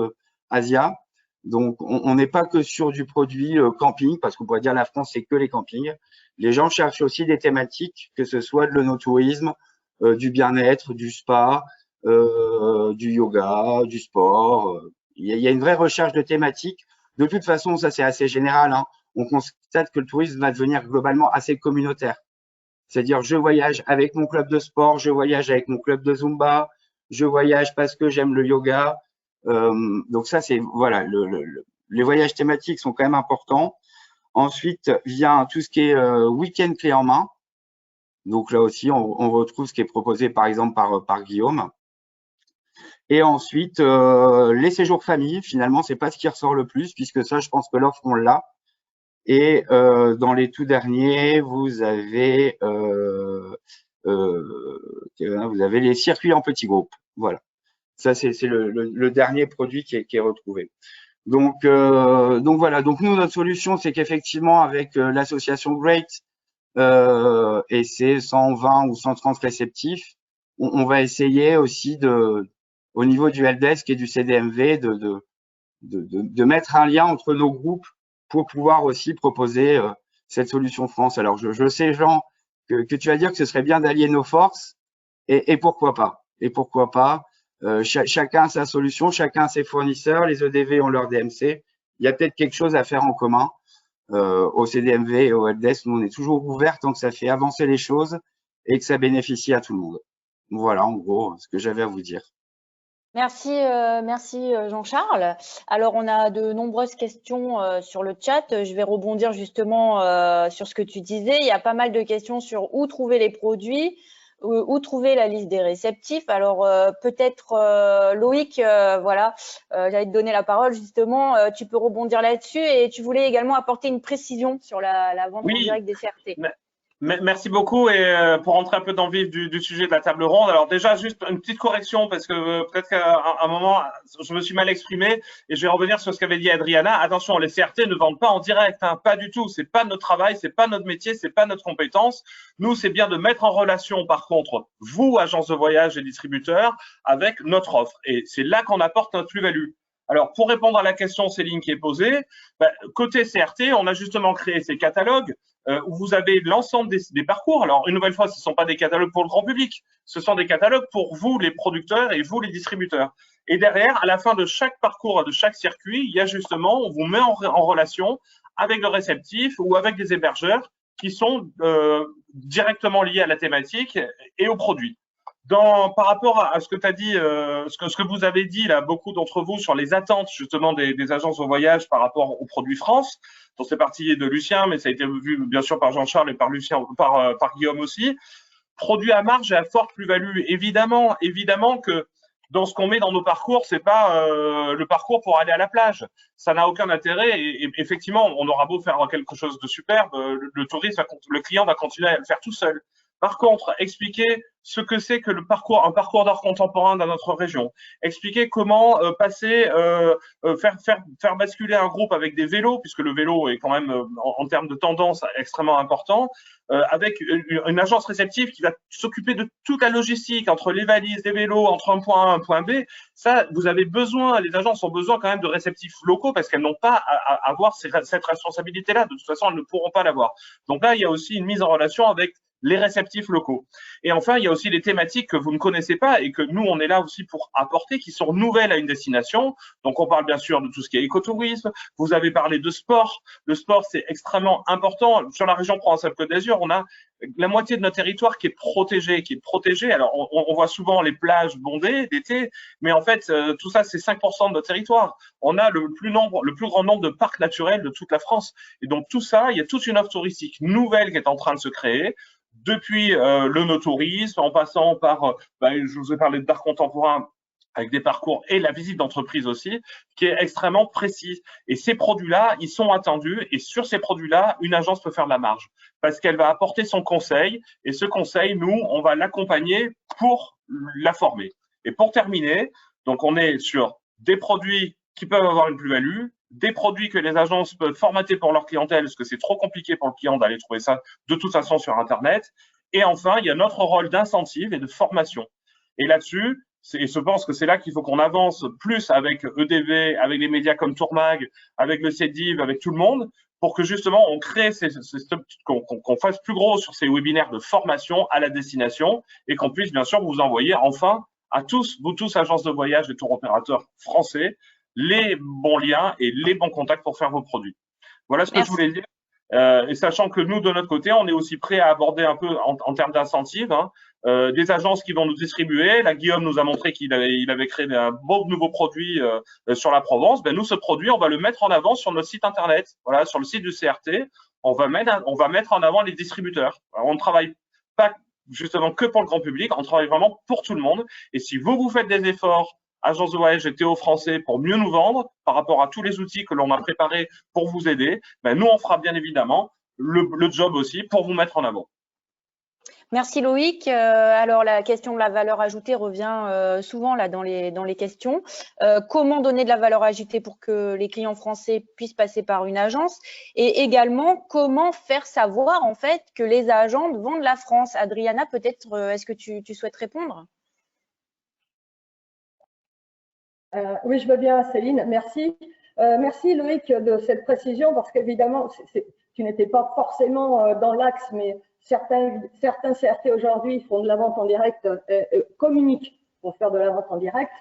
Asia. Donc on n'est pas que sur du produit camping, parce qu'on pourrait dire la France c'est que les campings. Les gens cherchent aussi des thématiques, que ce soit de l'onotourisme, du bien-être, du spa, du yoga, du sport. Il y a une vraie recherche de thématiques. De toute façon, ça c'est assez général, hein. On constate que le tourisme va devenir globalement assez communautaire. C'est-à-dire, je voyage avec mon club de sport, je voyage avec mon club de Zumba, je voyage parce que j'aime le yoga. Donc ça, c'est voilà, les voyages thématiques sont quand même importants. Ensuite vient tout ce qui est week-end clé en main. Donc là aussi, on retrouve ce qui est proposé par exemple par Guillaume. Et ensuite, les séjours famille, finalement, c'est pas ce qui ressort le plus, puisque ça, je pense que l'offre, on l'a. Et dans les tout derniers, vous avez les circuits en petits groupes. Voilà. Ça, c'est le dernier produit qui est retrouvé. Donc voilà. Donc nous, notre solution, c'est qu'effectivement, avec l'association Great et ses 120 ou 130 réceptifs, on va essayer aussi au niveau du helpdesk et du CDMV de mettre un lien entre nos groupes pour pouvoir aussi proposer cette solution France. Alors je sais, Jean, que tu vas dire que ce serait bien d'allier nos forces et pourquoi pas. Et pourquoi pas. Chacun a sa solution, chacun a ses fournisseurs, les EDV ont leur DMC. Il y a peut-être quelque chose à faire en commun au CDMV et au helpdesk. Nous, on est toujours ouvert tant que ça fait avancer les choses et que ça bénéficie à tout le monde. Voilà, en gros, ce que j'avais à vous dire. Merci, merci Jean-Charles. Alors, on a de nombreuses questions sur le chat. Je vais rebondir justement sur ce que tu disais. Il y a pas mal de questions sur où trouver les produits, où trouver la liste des réceptifs. Alors peut-être Loïc, voilà, j'allais te donner la parole justement, tu peux rebondir là-dessus et tu voulais également apporter une précision sur la vente en direct des CRT. Merci beaucoup et pour rentrer un peu dans le vif du sujet de la table ronde, alors déjà juste une petite correction parce que peut-être qu'à un moment je me suis mal exprimé et je vais revenir sur ce qu'avait dit Adriana. Attention, les CRT ne vendent pas en direct, hein, pas du tout. C'est pas notre travail, c'est pas notre métier, c'est pas notre compétence. Nous, c'est bien de mettre en relation par contre vous, agences de voyage et distributeurs, avec notre offre et c'est là qu'on apporte notre plus-value. Alors, pour répondre à la question, Céline, qui est posée, côté CRT, on a justement créé ces catalogues où vous avez l'ensemble des parcours. Alors, une nouvelle fois, ce ne sont pas des catalogues pour le grand public, ce sont des catalogues pour vous, les producteurs, et vous, les distributeurs. Et derrière, à la fin de chaque parcours, de chaque circuit, il y a justement, on vous met en relation avec le réceptif ou avec des hébergeurs qui sont directement liés à la thématique et au produit. Par rapport à ce que tu as dit, ce que vous avez dit là, beaucoup d'entre vous sur les attentes justement des agences de voyage par rapport aux produits France, dont c'est parti de Lucien, mais ça a été vu bien sûr par Jean-Charles et par Lucien, par Guillaume aussi. Produits à marge et à forte plus-value. Évidemment que dans ce qu'on met dans nos parcours, c'est pas le parcours pour aller à la plage. Ça n'a aucun intérêt. Et effectivement, on aura beau faire quelque chose de superbe, le client va continuer à le faire tout seul. Par contre, expliquer ce que c'est que un parcours d'art contemporain dans notre région. Expliquer comment faire basculer un groupe avec des vélos, puisque le vélo est quand même, en termes de tendance, extrêmement important, avec une agence réceptive qui va s'occuper de toute la logistique entre les valises, les vélos, entre un point A et un point B. Ça, vous avez besoin, les agences ont besoin quand même de réceptifs locaux parce qu'elles n'ont pas à avoir cette responsabilité-là. De toute façon, elles ne pourront pas l'avoir. Donc là, il y a aussi une mise en relation avec les réceptifs locaux. Et enfin, il y a aussi les thématiques que vous ne connaissez pas et que nous, on est là aussi pour apporter, qui sont nouvelles à une destination. Donc, on parle bien sûr de tout ce qui est écotourisme. Vous avez parlé de sport. Le sport, c'est extrêmement important. Sur la région Provence-Alpes-Côte d'Azur, on a la moitié de notre territoire qui est protégé, Alors, on voit souvent les plages bondées d'été, mais en fait, tout ça, c'est 5% de notre territoire. On a le plus grand nombre de parcs naturels de toute la France. Et donc, tout ça, il y a toute une offre touristique nouvelle qui est en train de se créer. Depuis le no-tourisme, en passant par, je vous ai parlé d'art contemporain avec des parcours et la visite d'entreprise aussi, qui est extrêmement précis. Et ces produits-là, ils sont attendus. Et sur ces produits-là, une agence peut faire de la marge parce qu'elle va apporter son conseil. Et ce conseil, nous, on va l'accompagner pour la former. Et pour terminer, donc on est sur des produits qui peuvent avoir une plus-value, des produits que les agences peuvent formater pour leur clientèle, parce que c'est trop compliqué pour le client d'aller trouver ça de toute façon sur Internet. Et enfin, il y a notre rôle d'incentive et de formation. Et là-dessus, je pense que c'est là qu'il faut qu'on avance plus avec EDV, avec les médias comme Tourmag, avec le CEDIV, avec tout le monde, pour que justement on crée, qu'on fasse plus gros sur ces webinaires de formation à la destination et qu'on puisse bien sûr vous envoyer enfin à tous, vous tous, agences de voyage et tour opérateurs français, les bons liens et les bons contacts pour faire vos produits. Voilà ce que je voulais dire. Et sachant que nous, de notre côté, on est aussi prêt à aborder un peu en termes d'incentives, des agences qui vont nous distribuer. Là, Guillaume nous a montré qu'il avait créé un beau nouveau produit sur la Provence. Nous, ce produit, on va le mettre en avant sur notre site Internet. Voilà, sur le site du CRT, on va mettre en avant les distributeurs. Alors, on ne travaille pas justement que pour le grand public, on travaille vraiment pour tout le monde. Et si vous faites des efforts, agence de voyage et Théo Français, pour mieux nous vendre par rapport à tous les outils que l'on a préparés pour vous aider, nous, on fera bien évidemment le job aussi pour vous mettre en avant. Merci Loïc. Alors, la question de la valeur ajoutée revient souvent là dans les questions. Comment donner de la valeur ajoutée pour que les clients français puissent passer par une agence? Et également, comment faire savoir en fait que les agents vendent la France? Adriana, peut-être, est-ce que tu souhaites répondre? Oui, je veux bien, Céline, merci. Merci Loïc de cette précision parce qu'évidemment, tu n'étais pas forcément dans l'axe, mais certains CRT aujourd'hui font de la vente en direct, communiquent pour faire de la vente en direct.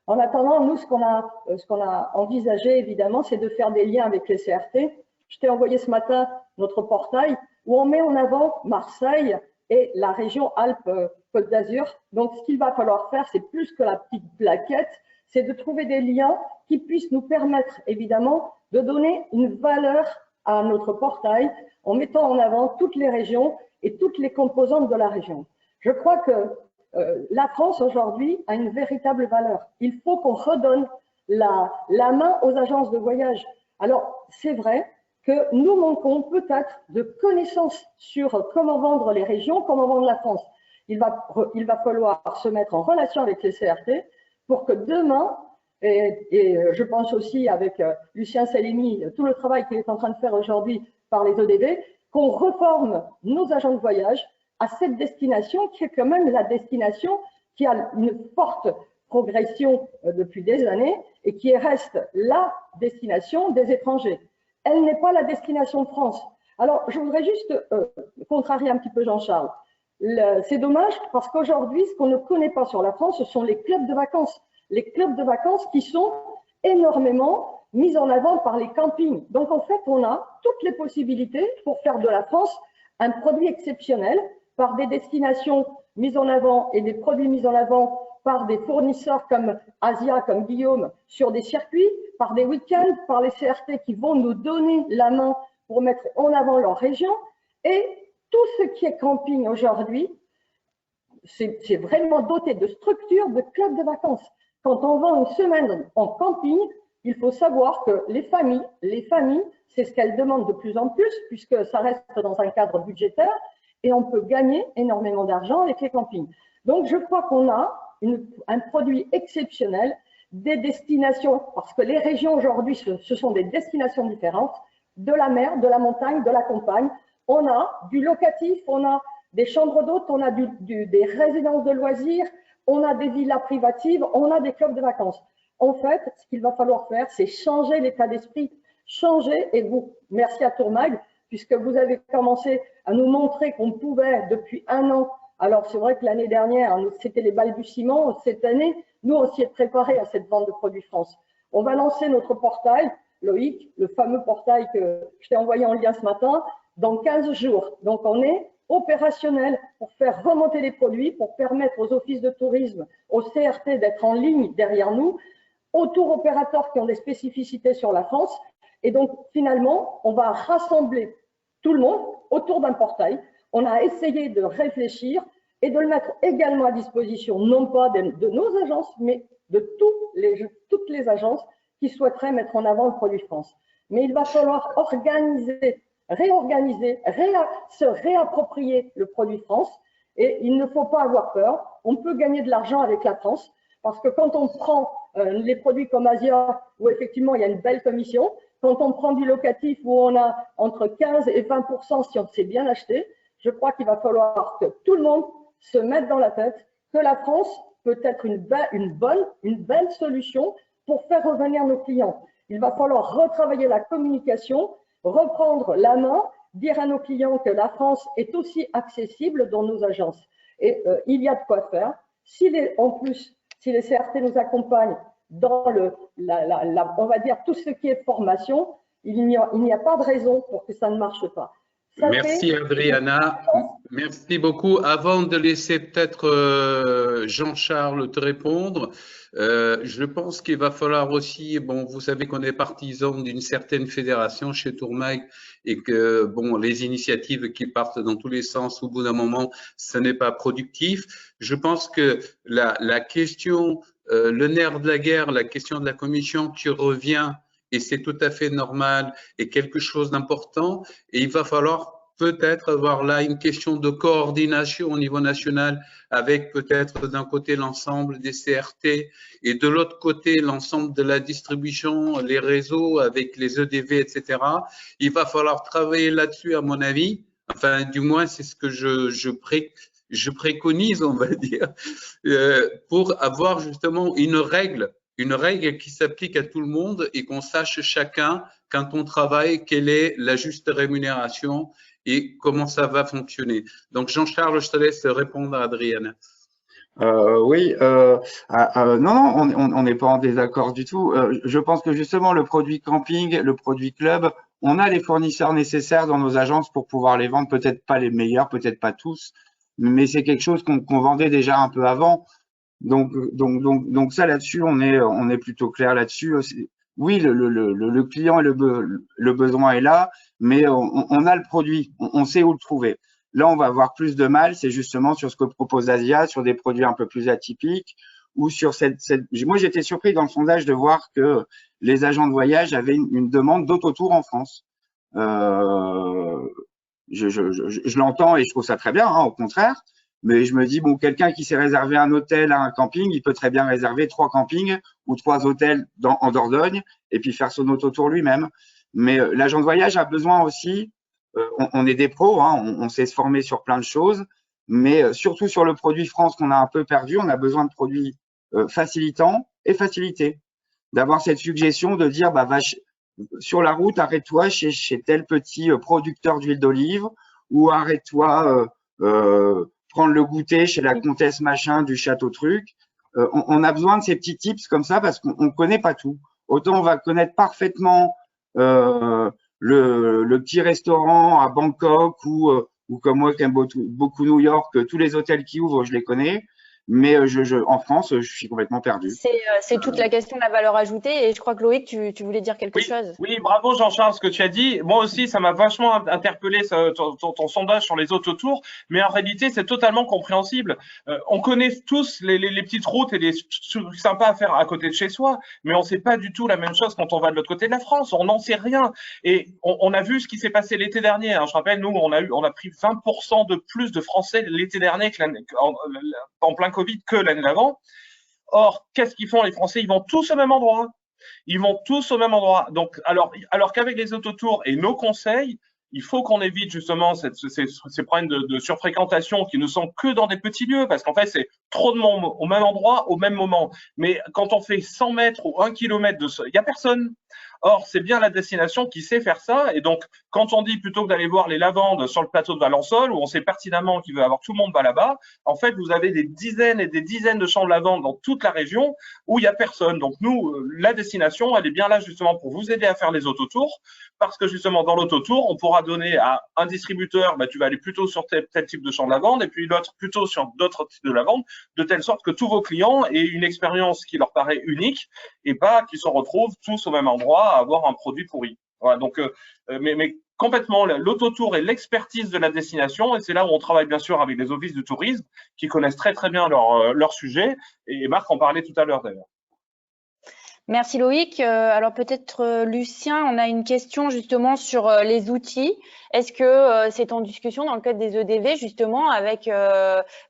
En attendant, nous, ce qu'on a envisagé, évidemment, c'est de faire des liens avec les CRT. Je t'ai envoyé ce matin notre portail où on met en avant Marseille et la région Alpes-Côte d'Azur. Donc, ce qu'il va falloir faire, c'est plus que la petite plaquette, c'est de trouver des liens qui puissent nous permettre, évidemment, de donner une valeur à notre portail en mettant en avant toutes les régions et toutes les composantes de la région. Je crois que la France aujourd'hui a une véritable valeur. Il faut qu'on redonne la main aux agences de voyage. Alors, c'est vrai que nous manquons peut-être de connaissances sur comment vendre les régions, comment vendre la France. Il va falloir se mettre en relation avec les CRT pour que demain, et je pense aussi avec Lucien Salini, tout le travail qu'il est en train de faire aujourd'hui par les EDV, qu'on reforme nos agents de voyage à cette destination qui est quand même la destination qui a une forte progression depuis des années et qui reste la destination des étrangers. Elle n'est pas la destination de France. Alors, je voudrais juste contrarier un petit peu Jean-Charles. C'est dommage parce qu'aujourd'hui, ce qu'on ne connaît pas sur la France, ce sont les clubs de vacances. Les clubs de vacances qui sont énormément mis en avant par les campings. Donc, en fait, on a toutes les possibilités pour faire de la France un produit exceptionnel par des destinations mises en avant et des produits mis en avant par des fournisseurs comme Asia, comme Guillaume, sur des circuits, par des week-ends, par les CRT qui vont nous donner la main pour mettre en avant leur région. Et tout ce qui est camping aujourd'hui, c'est vraiment doté de structures, de clubs de vacances. Quand on vend une semaine en camping, il faut savoir que les familles, c'est ce qu'elles demandent de plus en plus, puisque ça reste dans un cadre budgétaire, et on peut gagner énormément d'argent avec les campings. Donc, je crois qu'on a un produit exceptionnel, des destinations, parce que les régions aujourd'hui, ce sont des destinations différentes, de la mer, de la montagne, de la campagne. On a du locatif, on a des chambres d'hôtes, on a des résidences de loisirs, on a des villas privatives, on a des clubs de vacances. En fait, ce qu'il va falloir faire, c'est changer l'état d'esprit, changer, et vous, merci à Tourmag, puisque vous avez commencé à nous montrer qu'on pouvait, depuis un an, alors c'est vrai que l'année dernière, c'était les balbutiements, cette année, nous, on s'y est préparé à cette vente de produits France. On va lancer notre portail, Loïc, le fameux portail que je t'ai envoyé en lien ce matin, dans 15 jours. Donc, on est opérationnel pour faire remonter les produits, pour permettre aux offices de tourisme, aux CRT d'être en ligne derrière nous, aux tour opérateurs qui ont des spécificités sur la France. Et donc, finalement, on va rassembler tout le monde autour d'un portail. On a essayé de réfléchir et de le mettre également à disposition, non pas de nos agences, mais de toutes les agences qui souhaiteraient mettre en avant le produit France. Mais il va falloir réorganiser, se réapproprier le produit France. Et il ne faut pas avoir peur. On peut gagner de l'argent avec la France, parce que quand on prend les produits comme Asia, où effectivement il y a une belle commission, quand on prend du locatif où on a entre 15 et 20% si on sait bien acheter, je crois qu'il va falloir que tout le monde se mette dans la tête que la France peut être une belle solution pour faire revenir nos clients. Il va falloir retravailler la communication, reprendre la main, dire à nos clients que la France est aussi accessible dans nos agences. Et il y a de quoi faire. En plus, si les CRT nous accompagnent dans on va dire tout ce qui est formation, il n'y a pas de raison pour que ça ne marche pas. Merci Adriana, merci beaucoup. Avant de laisser peut-être Jean-Charles te répondre, je pense qu'il va falloir aussi, bon, vous savez qu'on est partisan d'une certaine fédération chez Tourmag et que, bon, les initiatives qui partent dans tous les sens, au bout d'un moment, ce n'est pas productif. Je pense que la question, le nerf de la guerre, la question de la commission qui revient, et c'est tout à fait normal et quelque chose d'important. Et il va falloir peut-être avoir là une question de coordination au niveau national avec peut-être d'un côté l'ensemble des CRT et de l'autre côté l'ensemble de la distribution, les réseaux avec les EDV, etc. Il va falloir travailler là-dessus à mon avis. Enfin, du moins, c'est ce que je préconise, on va dire, pour avoir justement une règle qui s'applique à tout le monde et qu'on sache chacun, quand on travaille, quelle est la juste rémunération et comment ça va fonctionner. Donc, Jean-Charles, je te laisse répondre à Adriana. Oui, non, on n'est pas en désaccord du tout. Je pense que justement, le produit camping, le produit club, on a les fournisseurs nécessaires dans nos agences pour pouvoir les vendre, peut-être pas les meilleurs, peut-être pas tous, mais c'est quelque chose qu'on vendait déjà un peu avant. Donc ça là-dessus, on est plutôt clair là-dessus. Oui, le client et le besoin est là, mais on a le produit, on sait où le trouver. Là, on va avoir plus de mal, c'est justement sur ce que propose Asia, sur des produits un peu plus atypiques, ou sur Moi, j'étais surpris dans le sondage de voir que les agents de voyage avaient une demande d'autotour en France. Je l'entends et je trouve ça très bien, hein, au contraire. Mais je me dis, bon, quelqu'un qui s'est réservé un hôtel à un camping, il peut très bien réserver 3 campings ou 3 hôtels en Dordogne et puis faire son autotour lui-même. Mais l'agent de voyage a besoin aussi, on est des pros, hein, on sait se former sur plein de choses, mais surtout sur le produit France qu'on a un peu perdu, on a besoin de produits facilitants et facilités. D'avoir cette suggestion de dire, bah, sur la route, arrête-toi chez tel petit producteur d'huile d'olive ou arrête-toi prendre le goûter chez la comtesse machin du château truc. On a besoin de ces petits tips comme ça parce qu'on ne connaît pas tout. Autant on va connaître parfaitement le petit restaurant à Bangkok ou comme moi qui aime beaucoup New York, tous les hôtels qui ouvrent, je les connais. Mais en France, je suis complètement perdu. C'est toute la question de la valeur ajoutée. Et je crois que Loïc, tu voulais dire quelque chose. Oui, bravo Jean-Charles, ce que tu as dit. Moi aussi, ça m'a vachement interpellé ton sondage sur les autotours. Mais en réalité, c'est totalement compréhensible. On connaît tous les petites routes et les trucs sympas à faire à côté de chez soi. Mais on ne sait pas du tout la même chose quand on va de l'autre côté de la France. On n'en sait rien. Et on a vu ce qui s'est passé l'été dernier. Hein. Je rappelle, nous, on a pris 20% de plus de Français l'été dernier en plein Covid que l'année d'avant. Or, qu'est-ce qu'ils font les Français? Ils vont tous au même endroit. Ils vont tous au même endroit. Donc, alors qu'avec les autotours et nos conseils, il faut qu'on évite justement ces problèmes de surfréquentation qui ne sont que dans des petits lieux, parce qu'en fait, c'est trop de monde au même endroit, au même moment. Mais quand on fait 100 mètres ou 1 kilomètre il n'y a personne. Or, c'est bien la destination qui sait faire ça. Et donc, quand on dit plutôt que d'aller voir les lavandes sur le plateau de Valençol, où on sait pertinemment qu'il veut avoir tout le monde là-bas, en fait, vous avez des dizaines et des dizaines de champs de lavande dans toute la région où il n'y a personne. Donc, nous, la destination, elle est bien là justement pour vous aider à faire les autotours, parce que justement, dans l'autotour, on pourra donner à un distributeur, bah, tu vas aller plutôt sur tel type de champ de lavande, et puis l'autre plutôt sur d'autres types de lavande, de telle sorte que tous vos clients aient une expérience qui leur paraît unique et pas qu'ils se retrouvent tous au même endroit à avoir un produit pourri. Voilà, donc, mais complètement, l'autotour est l'expertise de la destination, et c'est là où on travaille bien sûr avec les offices du tourisme qui connaissent très très bien leur sujet, et Marc en parlait tout à l'heure d'ailleurs. Merci Loïc. Alors peut-être Lucien, on a une question justement sur les outils. Est-ce que c'est en discussion dans le cadre des EDV justement avec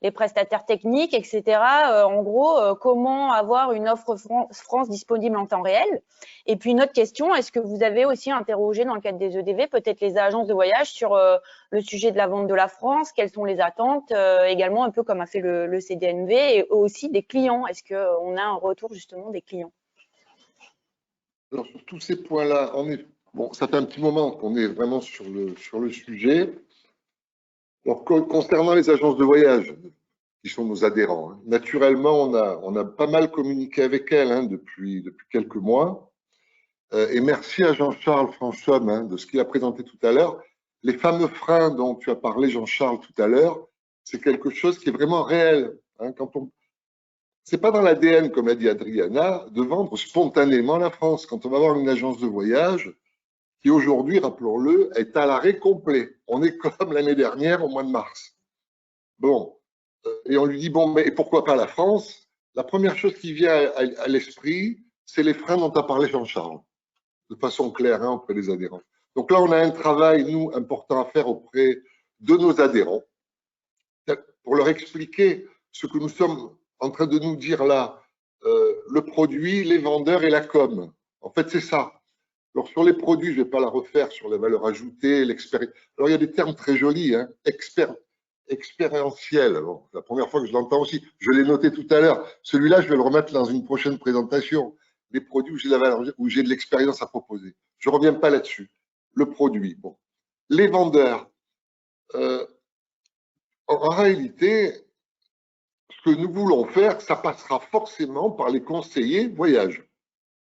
les prestataires techniques, etc. En gros, comment avoir une offre France disponible en temps réel? Et puis une autre question, est-ce que vous avez aussi interrogé dans le cadre des EDV peut-être les agences de voyage sur le sujet de la vente de la France? Quelles sont les attentes également, un peu comme a fait le CDNV, et aussi des clients? Est-ce qu'on a un retour justement des clients? Alors, sur tous ces points-là, bon, ça fait un petit moment qu'on est vraiment sur le sujet. Alors, concernant les agences de voyage, qui sont nos adhérents, hein, naturellement, on a pas mal communiqué avec elles hein, depuis quelques mois. Et merci à Jean-Charles Franchomme hein, de ce qu'il a présenté tout à l'heure. Les fameux freins dont tu as parlé, Jean-Charles, tout à l'heure, c'est quelque chose qui est vraiment réel. Hein, c'est pas dans l'ADN, comme a dit Adriana, de vendre spontanément la France. Quand on va voir une agence de voyage qui aujourd'hui, rappelons-le, est à l'arrêt complet. On est comme l'année dernière au mois de mars. Bon, et on lui dit, bon, mais pourquoi pas la France? La première chose qui vient à l'esprit, c'est les freins dont a parlé Jean-Charles, de façon claire hein, auprès des adhérents. Donc là, on a un travail, nous, important à faire auprès de nos adhérents pour leur expliquer ce que nous sommes en train de nous dire là, le produit, les vendeurs et la com. En fait, c'est ça. Alors, sur les produits, je ne vais pas la refaire sur la valeur ajoutée, l'expérience. Alors, il y a des termes très jolis, hein, expérientiel. Bon, la première fois que je l'entends aussi, je l'ai noté tout à l'heure. Celui-là, je vais le remettre dans une prochaine présentation. Les produits où j'ai de l'expérience à proposer. Je ne reviens pas là-dessus. Le produit, bon. Les vendeurs. En réalité, ce que nous voulons faire, ça passera forcément par les conseillers voyage,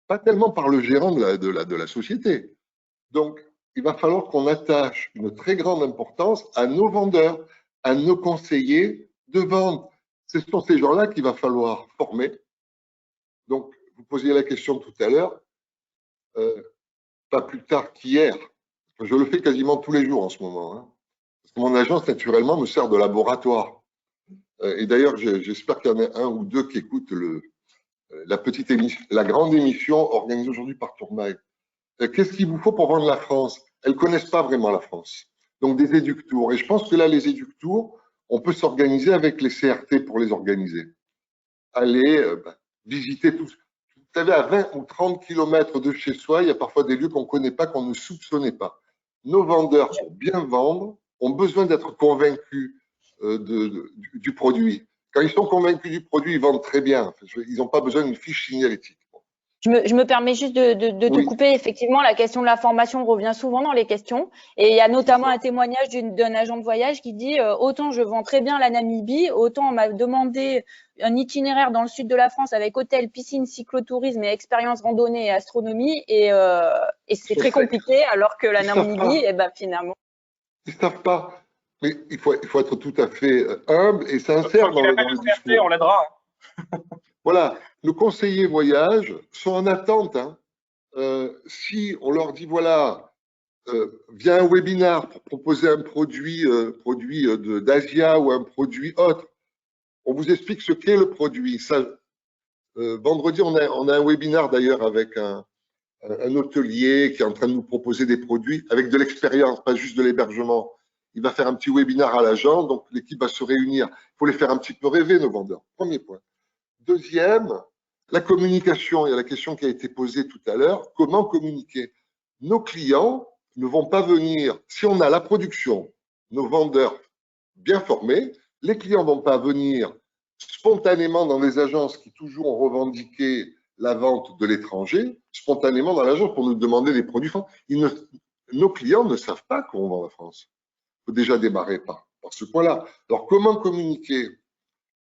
pas tellement par le gérant de la société. Donc, il va falloir qu'on attache une très grande importance à nos vendeurs, à nos conseillers de vente. Ce sont ces gens-là qu'il va falloir former. Donc, vous posiez la question tout à l'heure, pas plus tard qu'hier. Je le fais quasiment tous les jours en ce moment. Hein. Parce que mon agence, naturellement, me sert de laboratoire. Et d'ailleurs, j'espère qu'il y en a un ou deux qui écoutent la grande émission organisée aujourd'hui par Tourmag. Qu'est-ce qu'il vous faut pour vendre la France? Elles ne connaissent pas vraiment la France. Donc, des éductours. Et je pense que là, les éductours, on peut s'organiser avec les CRT pour les organiser. Aller visiter tout. Vous savez, à 20 ou 30 kilomètres de chez soi, il y a parfois des lieux qu'on ne connaît pas, qu'on ne soupçonnait pas. Nos vendeurs, pour bien vendre, ont besoin d'être convaincus du produit. Quand ils sont convaincus du produit, ils vendent très bien. Ils n'ont pas besoin d'une fiche signalétique. Je me permets juste de te couper. Effectivement, la question de la formation revient souvent dans les questions. Et il y a notamment un témoignage d'un agent de voyage qui dit autant je vends très bien la Namibie, autant on m'a demandé un itinéraire dans le sud de la France avec hôtel, piscine, cyclotourisme et expérience randonnée et astronomie. Et c'est très compliqué, alors que la Namibie, finalement. Ils ne savent pas. Mais il faut être tout à fait humble et sincère dans le discours. On l'aidera. Voilà, nos conseillers voyage sont en attente. Si on leur dit, voilà, via un webinar pour proposer un produit d'Asia ou un produit autre, on vous explique ce qu'est le produit. Vendredi, on a un webinar d'ailleurs avec un hôtelier qui est en train de nous proposer des produits avec de l'expérience, pas juste de l'hébergement. Il va faire un petit webinar à l'agent, donc l'équipe va se réunir. Il faut les faire un petit peu rêver, nos vendeurs. Premier point. Deuxième, la communication. Il y a la question qui a été posée tout à l'heure. Comment communiquer? Nos clients ne vont pas venir. Si on a la production, nos vendeurs bien formés, les clients ne vont pas venir spontanément dans les agences qui toujours ont revendiqué la vente de l'étranger, spontanément dans l'agence pour nous demander des produits français. Nos clients ne savent pas qu'on vend la France. Il faut déjà démarrer par ce point-là. Alors, comment communiquer?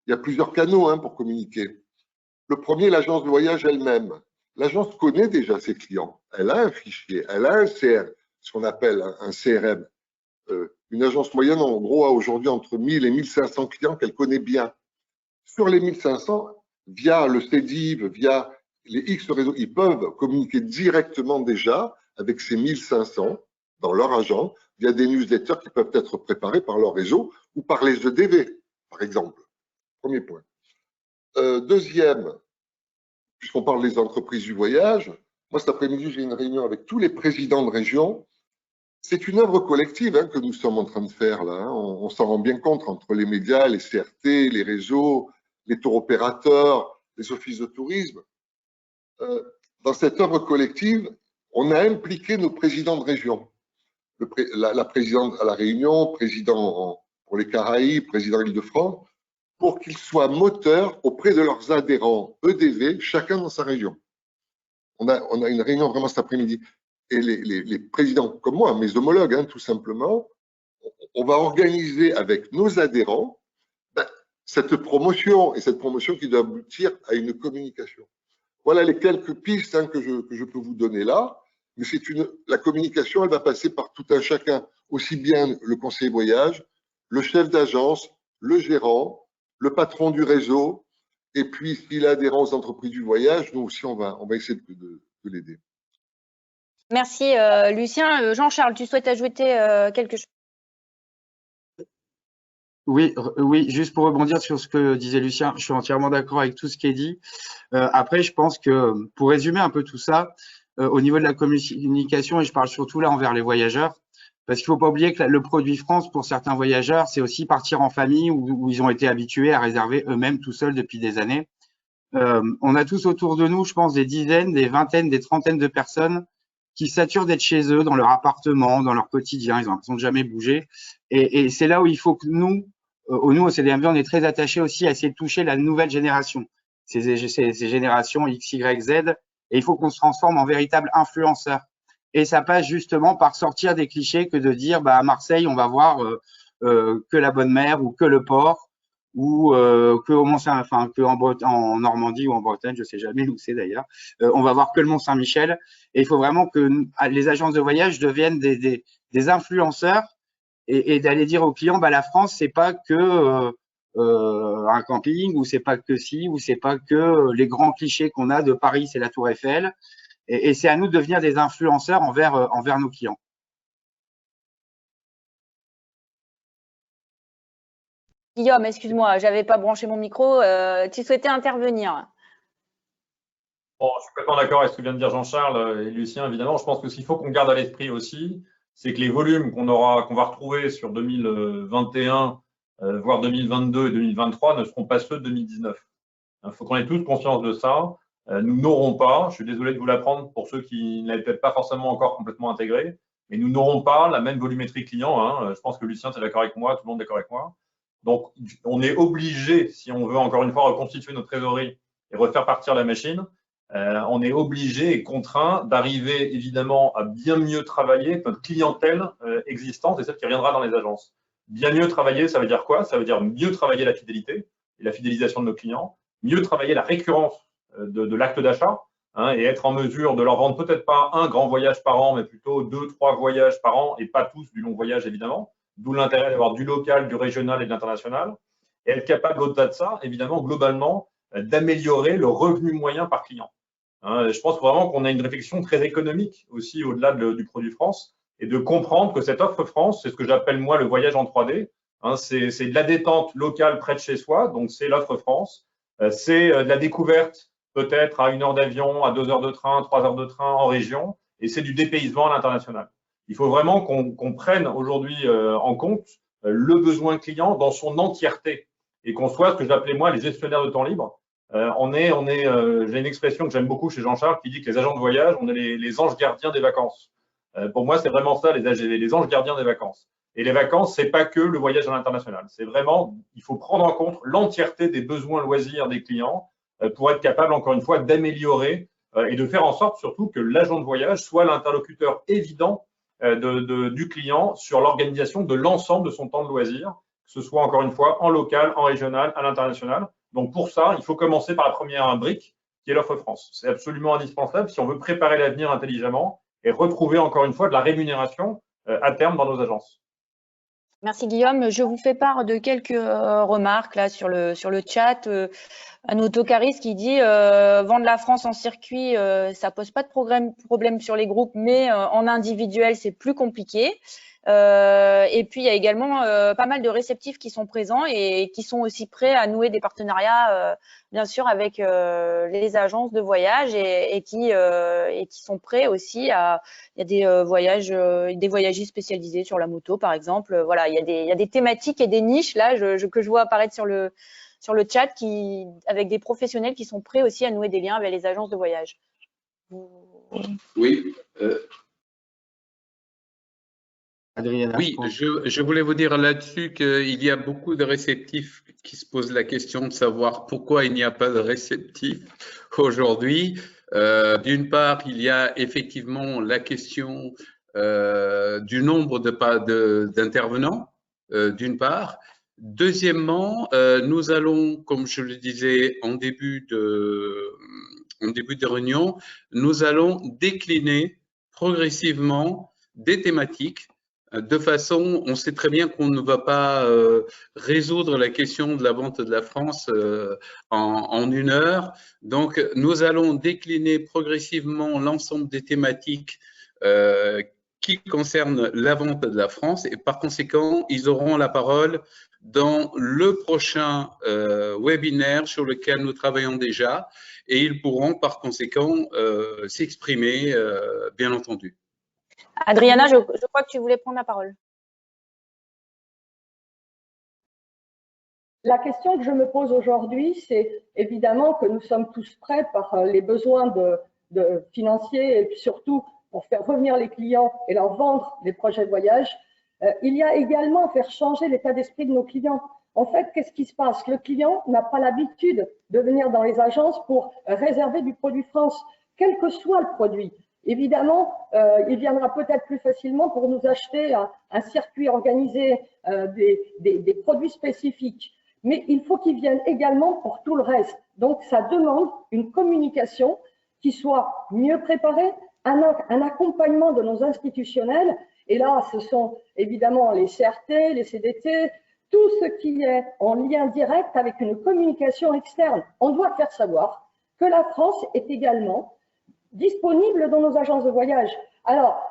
Il y a plusieurs canaux pour communiquer. Le premier, l'agence de voyage elle-même. L'agence connaît déjà ses clients. Elle a un fichier, elle a un CRM, ce qu'on appelle un CRM. Une agence moyenne, en gros, a aujourd'hui entre 1000 et 1500 clients qu'elle connaît bien. Sur les 1500, via le CEDIV, via les X réseaux, ils peuvent communiquer directement déjà avec ces 1500 dans leur agent, via des newsletters qui peuvent être préparés par leur réseau ou par les EDV, par exemple. Premier point. Deuxième, puisqu'on parle des entreprises du voyage, moi cet après-midi j'ai une réunion avec tous les présidents de région. C'est une œuvre collective que nous sommes en train de faire là. On s'en rend bien compte entre les médias, les CRT, les réseaux, les tours opérateurs, les offices de tourisme. Dans cette œuvre collective, on a impliqué nos présidents de région. La présidente à La Réunion, président pour les Caraïbes, président Île-de-France, pour qu'ils soient moteurs auprès de leurs adhérents EDV, chacun dans sa région. On a une réunion vraiment cet après-midi. Et les présidents comme moi, mes homologues, tout simplement, on va organiser avec nos adhérents cette promotion, et cette promotion qui doit aboutir à une communication. Voilà les quelques pistes que je peux vous donner là. Mais la communication, elle va passer par tout un chacun, aussi bien le conseiller voyage, le chef d'agence, le gérant, le patron du réseau, et puis s'il a adhérent aux entreprises du voyage, nous aussi on va essayer de l'aider. Merci Lucien. Jean-Charles, tu souhaites ajouter quelque chose? Oui, juste pour rebondir sur ce que disait Lucien, je suis entièrement d'accord avec tout ce qui est dit. Après, je pense que pour résumer un peu tout ça, au niveau de la communication, et je parle surtout là envers les voyageurs, parce qu'il ne faut pas oublier que le produit France, pour certains voyageurs, c'est aussi partir en famille où ils ont été habitués à réserver eux-mêmes tout seuls depuis des années. On a tous autour de nous, je pense, des dizaines, des vingtaines, des trentaines de personnes qui saturent d'être chez eux, dans leur appartement, dans leur quotidien. Ils ont l'impression de jamais bouger. Et c'est là où il faut que nous, au CDMV, on est très attachés aussi à essayer de toucher la nouvelle génération, ces générations X, Y, Z. Et il faut qu'on se transforme en véritable influenceur. Et ça passe justement par sortir des clichés que de dire, à Marseille, on va voir que la Bonne Mer ou que le port ou que au Mont-Saint, que en Normandie ou en Bretagne, je sais jamais où c'est d'ailleurs. On va voir que le Mont-Saint-Michel. Et il faut vraiment que les agences de voyage deviennent des influenceurs et d'aller dire aux clients, la France, c'est pas que un camping, ou c'est pas que ci, ou c'est pas que les grands clichés qu'on a de Paris, c'est la Tour Eiffel. Et c'est à nous de devenir des influenceurs envers nos clients. Guillaume, excuse-moi, j'avais pas branché mon micro. Tu souhaitais intervenir. Bon, je suis complètement d'accord avec ce que vient de dire Jean-Charles et Lucien, évidemment. Je pense que ce qu'il faut qu'on garde à l'esprit aussi, c'est que les volumes qu'on va retrouver sur 2021, voire 2022 et 2023 ne seront pas ceux de 2019. Il faut qu'on ait tous conscience de ça. Nous n'aurons pas, je suis désolé de vous l'apprendre pour ceux qui ne l'avaient peut-être pas forcément encore complètement intégré, mais nous n'aurons pas la même volumétrie client, hein. Je pense que Lucien, tu es d'accord avec moi, tout le monde est d'accord avec moi. Donc, on est obligé, si on veut encore une fois reconstituer notre trésorerie et refaire partir la machine, on est obligé et contraint d'arriver évidemment à bien mieux travailler notre clientèle existante et celle qui reviendra dans les agences. Bien mieux travailler, ça veut dire quoi? Ça veut dire mieux travailler la fidélité et la fidélisation de nos clients, mieux travailler la récurrence de l'acte d'achat, hein, et être en mesure de leur vendre peut-être pas un grand voyage par an, mais plutôt 2, 3 voyages par an et pas tous du long voyage évidemment. D'où l'intérêt d'avoir du local, du régional et de l'international. Et être capable, au-delà de ça, évidemment, globalement, d'améliorer le revenu moyen par client. Je pense vraiment qu'on a une réflexion très économique aussi au-delà du produit France et de comprendre que cette offre France, c'est ce que j'appelle moi le voyage en 3D. C'est de la détente locale près de chez soi, donc c'est l'offre France. C'est de la découverte peut-être à 1 heure d'avion, à 2 heures de train, 3 heures de train en région, et c'est du dépaysement à l'international. Il faut vraiment qu'on prenne aujourd'hui en compte le besoin client dans son entièreté et qu'on soit ce que j'appelais moi les gestionnaires de temps libre. J'ai une expression que j'aime beaucoup chez Jean-Charles qui dit que les agents de voyage, on est les anges gardiens des vacances. Pour moi, c'est vraiment ça, les anges gardiens des vacances. Et les vacances, c'est pas que le voyage à l'international. C'est vraiment, il faut prendre en compte l'entièreté des besoins loisirs des clients pour être capable, encore une fois, d'améliorer et de faire en sorte surtout que l'agent de voyage soit l'interlocuteur évident du client sur l'organisation de l'ensemble de son temps de loisir, que ce soit encore une fois en local, en régional, à l'international. Donc pour ça, il faut commencer par la première brique, qui est l'offre France. C'est absolument indispensable si on veut préparer l'avenir intelligemment et retrouver encore une fois de la rémunération à terme dans nos agences. Merci Guillaume. Je vous fais part de quelques remarques là sur le chat. Un autocariste qui dit vendre la France en circuit, ça pose pas de problème sur les groupes, mais en individuel, c'est plus compliqué. Et puis, il y a également pas mal de réceptifs qui sont présents et qui sont aussi prêts à nouer des partenariats, bien sûr, avec les agences de voyage et qui sont prêts aussi à… Il y a des voyagistes spécialisés sur la moto, par exemple. Voilà, il y a des thématiques et des niches là que je vois apparaître sur le chat avec des professionnels qui sont prêts aussi à nouer des liens avec les agences de voyage. Oui. Adriana, oui, je voulais vous dire là-dessus qu'il y a beaucoup de réceptifs qui se posent la question de savoir pourquoi il n'y a pas de réceptifs aujourd'hui. D'une part, il y a effectivement la question du nombre d'intervenants, d'une part. Deuxièmement, nous allons, comme je le disais en début de réunion, nous allons décliner progressivement des thématiques de façon, on sait très bien qu'on ne va pas résoudre la question de la vente de la France en 1 heure. Donc, nous allons décliner progressivement l'ensemble des thématiques qui concernent la vente de la France et par conséquent, ils auront la parole dans le prochain webinaire sur lequel nous travaillons déjà et ils pourront par conséquent s'exprimer, bien entendu. Adriana, je crois que tu voulais prendre la parole. La question que je me pose aujourd'hui, c'est évidemment que nous sommes tous prêts par les besoins financiers et puis surtout pour faire revenir les clients et leur vendre des projets de voyage. Il y a également faire changer l'état d'esprit de nos clients. En fait, qu'est-ce qui se passe? Le client n'a pas l'habitude de venir dans les agences pour réserver du produit France, quel que soit le produit. Évidemment, il viendra peut-être plus facilement pour nous acheter un circuit organisé, des produits spécifiques. Mais il faut qu'ils viennent également pour tout le reste. Donc, ça demande une communication qui soit mieux préparée, un accompagnement de nos institutionnels. Et là, ce sont évidemment les CRT, les CDT, tout ce qui est en lien direct avec une communication externe. On doit faire savoir que la France est également disponible dans nos agences de voyage. Alors,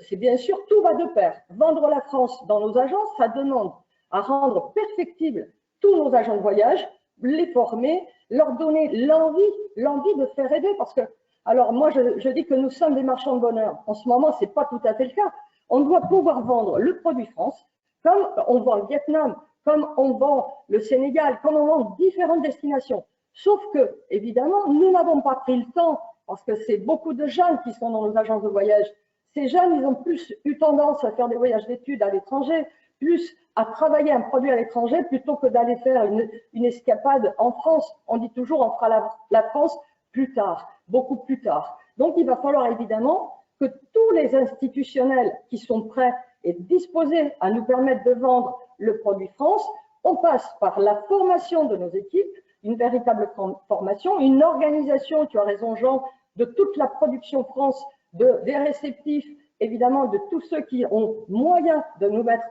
c'est bien sûr, tout va de pair. Vendre la France dans nos agences, ça demande à rendre perfectible tous nos agents de voyage, les former, leur donner l'envie de faire aider. Parce que, alors moi, je dis que nous sommes des marchands de bonheur. En ce moment, c'est pas tout à fait le cas. On doit pouvoir vendre le produit France, comme on vend le Vietnam, comme on vend le Sénégal, comme on vend différentes destinations. Sauf que, évidemment, nous n'avons pas pris le temps, parce que c'est beaucoup de jeunes qui sont dans nos agences de voyage. Ces jeunes, ils ont plus eu tendance à faire des voyages d'études à l'étranger, plus à travailler un produit à l'étranger plutôt que d'aller faire une escapade en France. On dit toujours on fera la France plus tard, beaucoup plus tard. Donc il va falloir évidemment que tous les institutionnels qui sont prêts et disposés à nous permettre de vendre le produit France, on passe par la formation de nos équipes, une véritable formation, une organisation, tu as raison Jean, de toute la production France, des réceptifs, évidemment de tous ceux qui ont moyen de nous mettre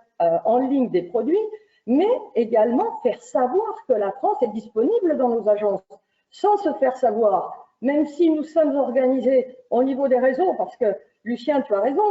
en ligne des produits, mais également faire savoir que la France est disponible dans nos agences. Sans se faire savoir, même si nous sommes organisés au niveau des réseaux, parce que Lucien, tu as raison,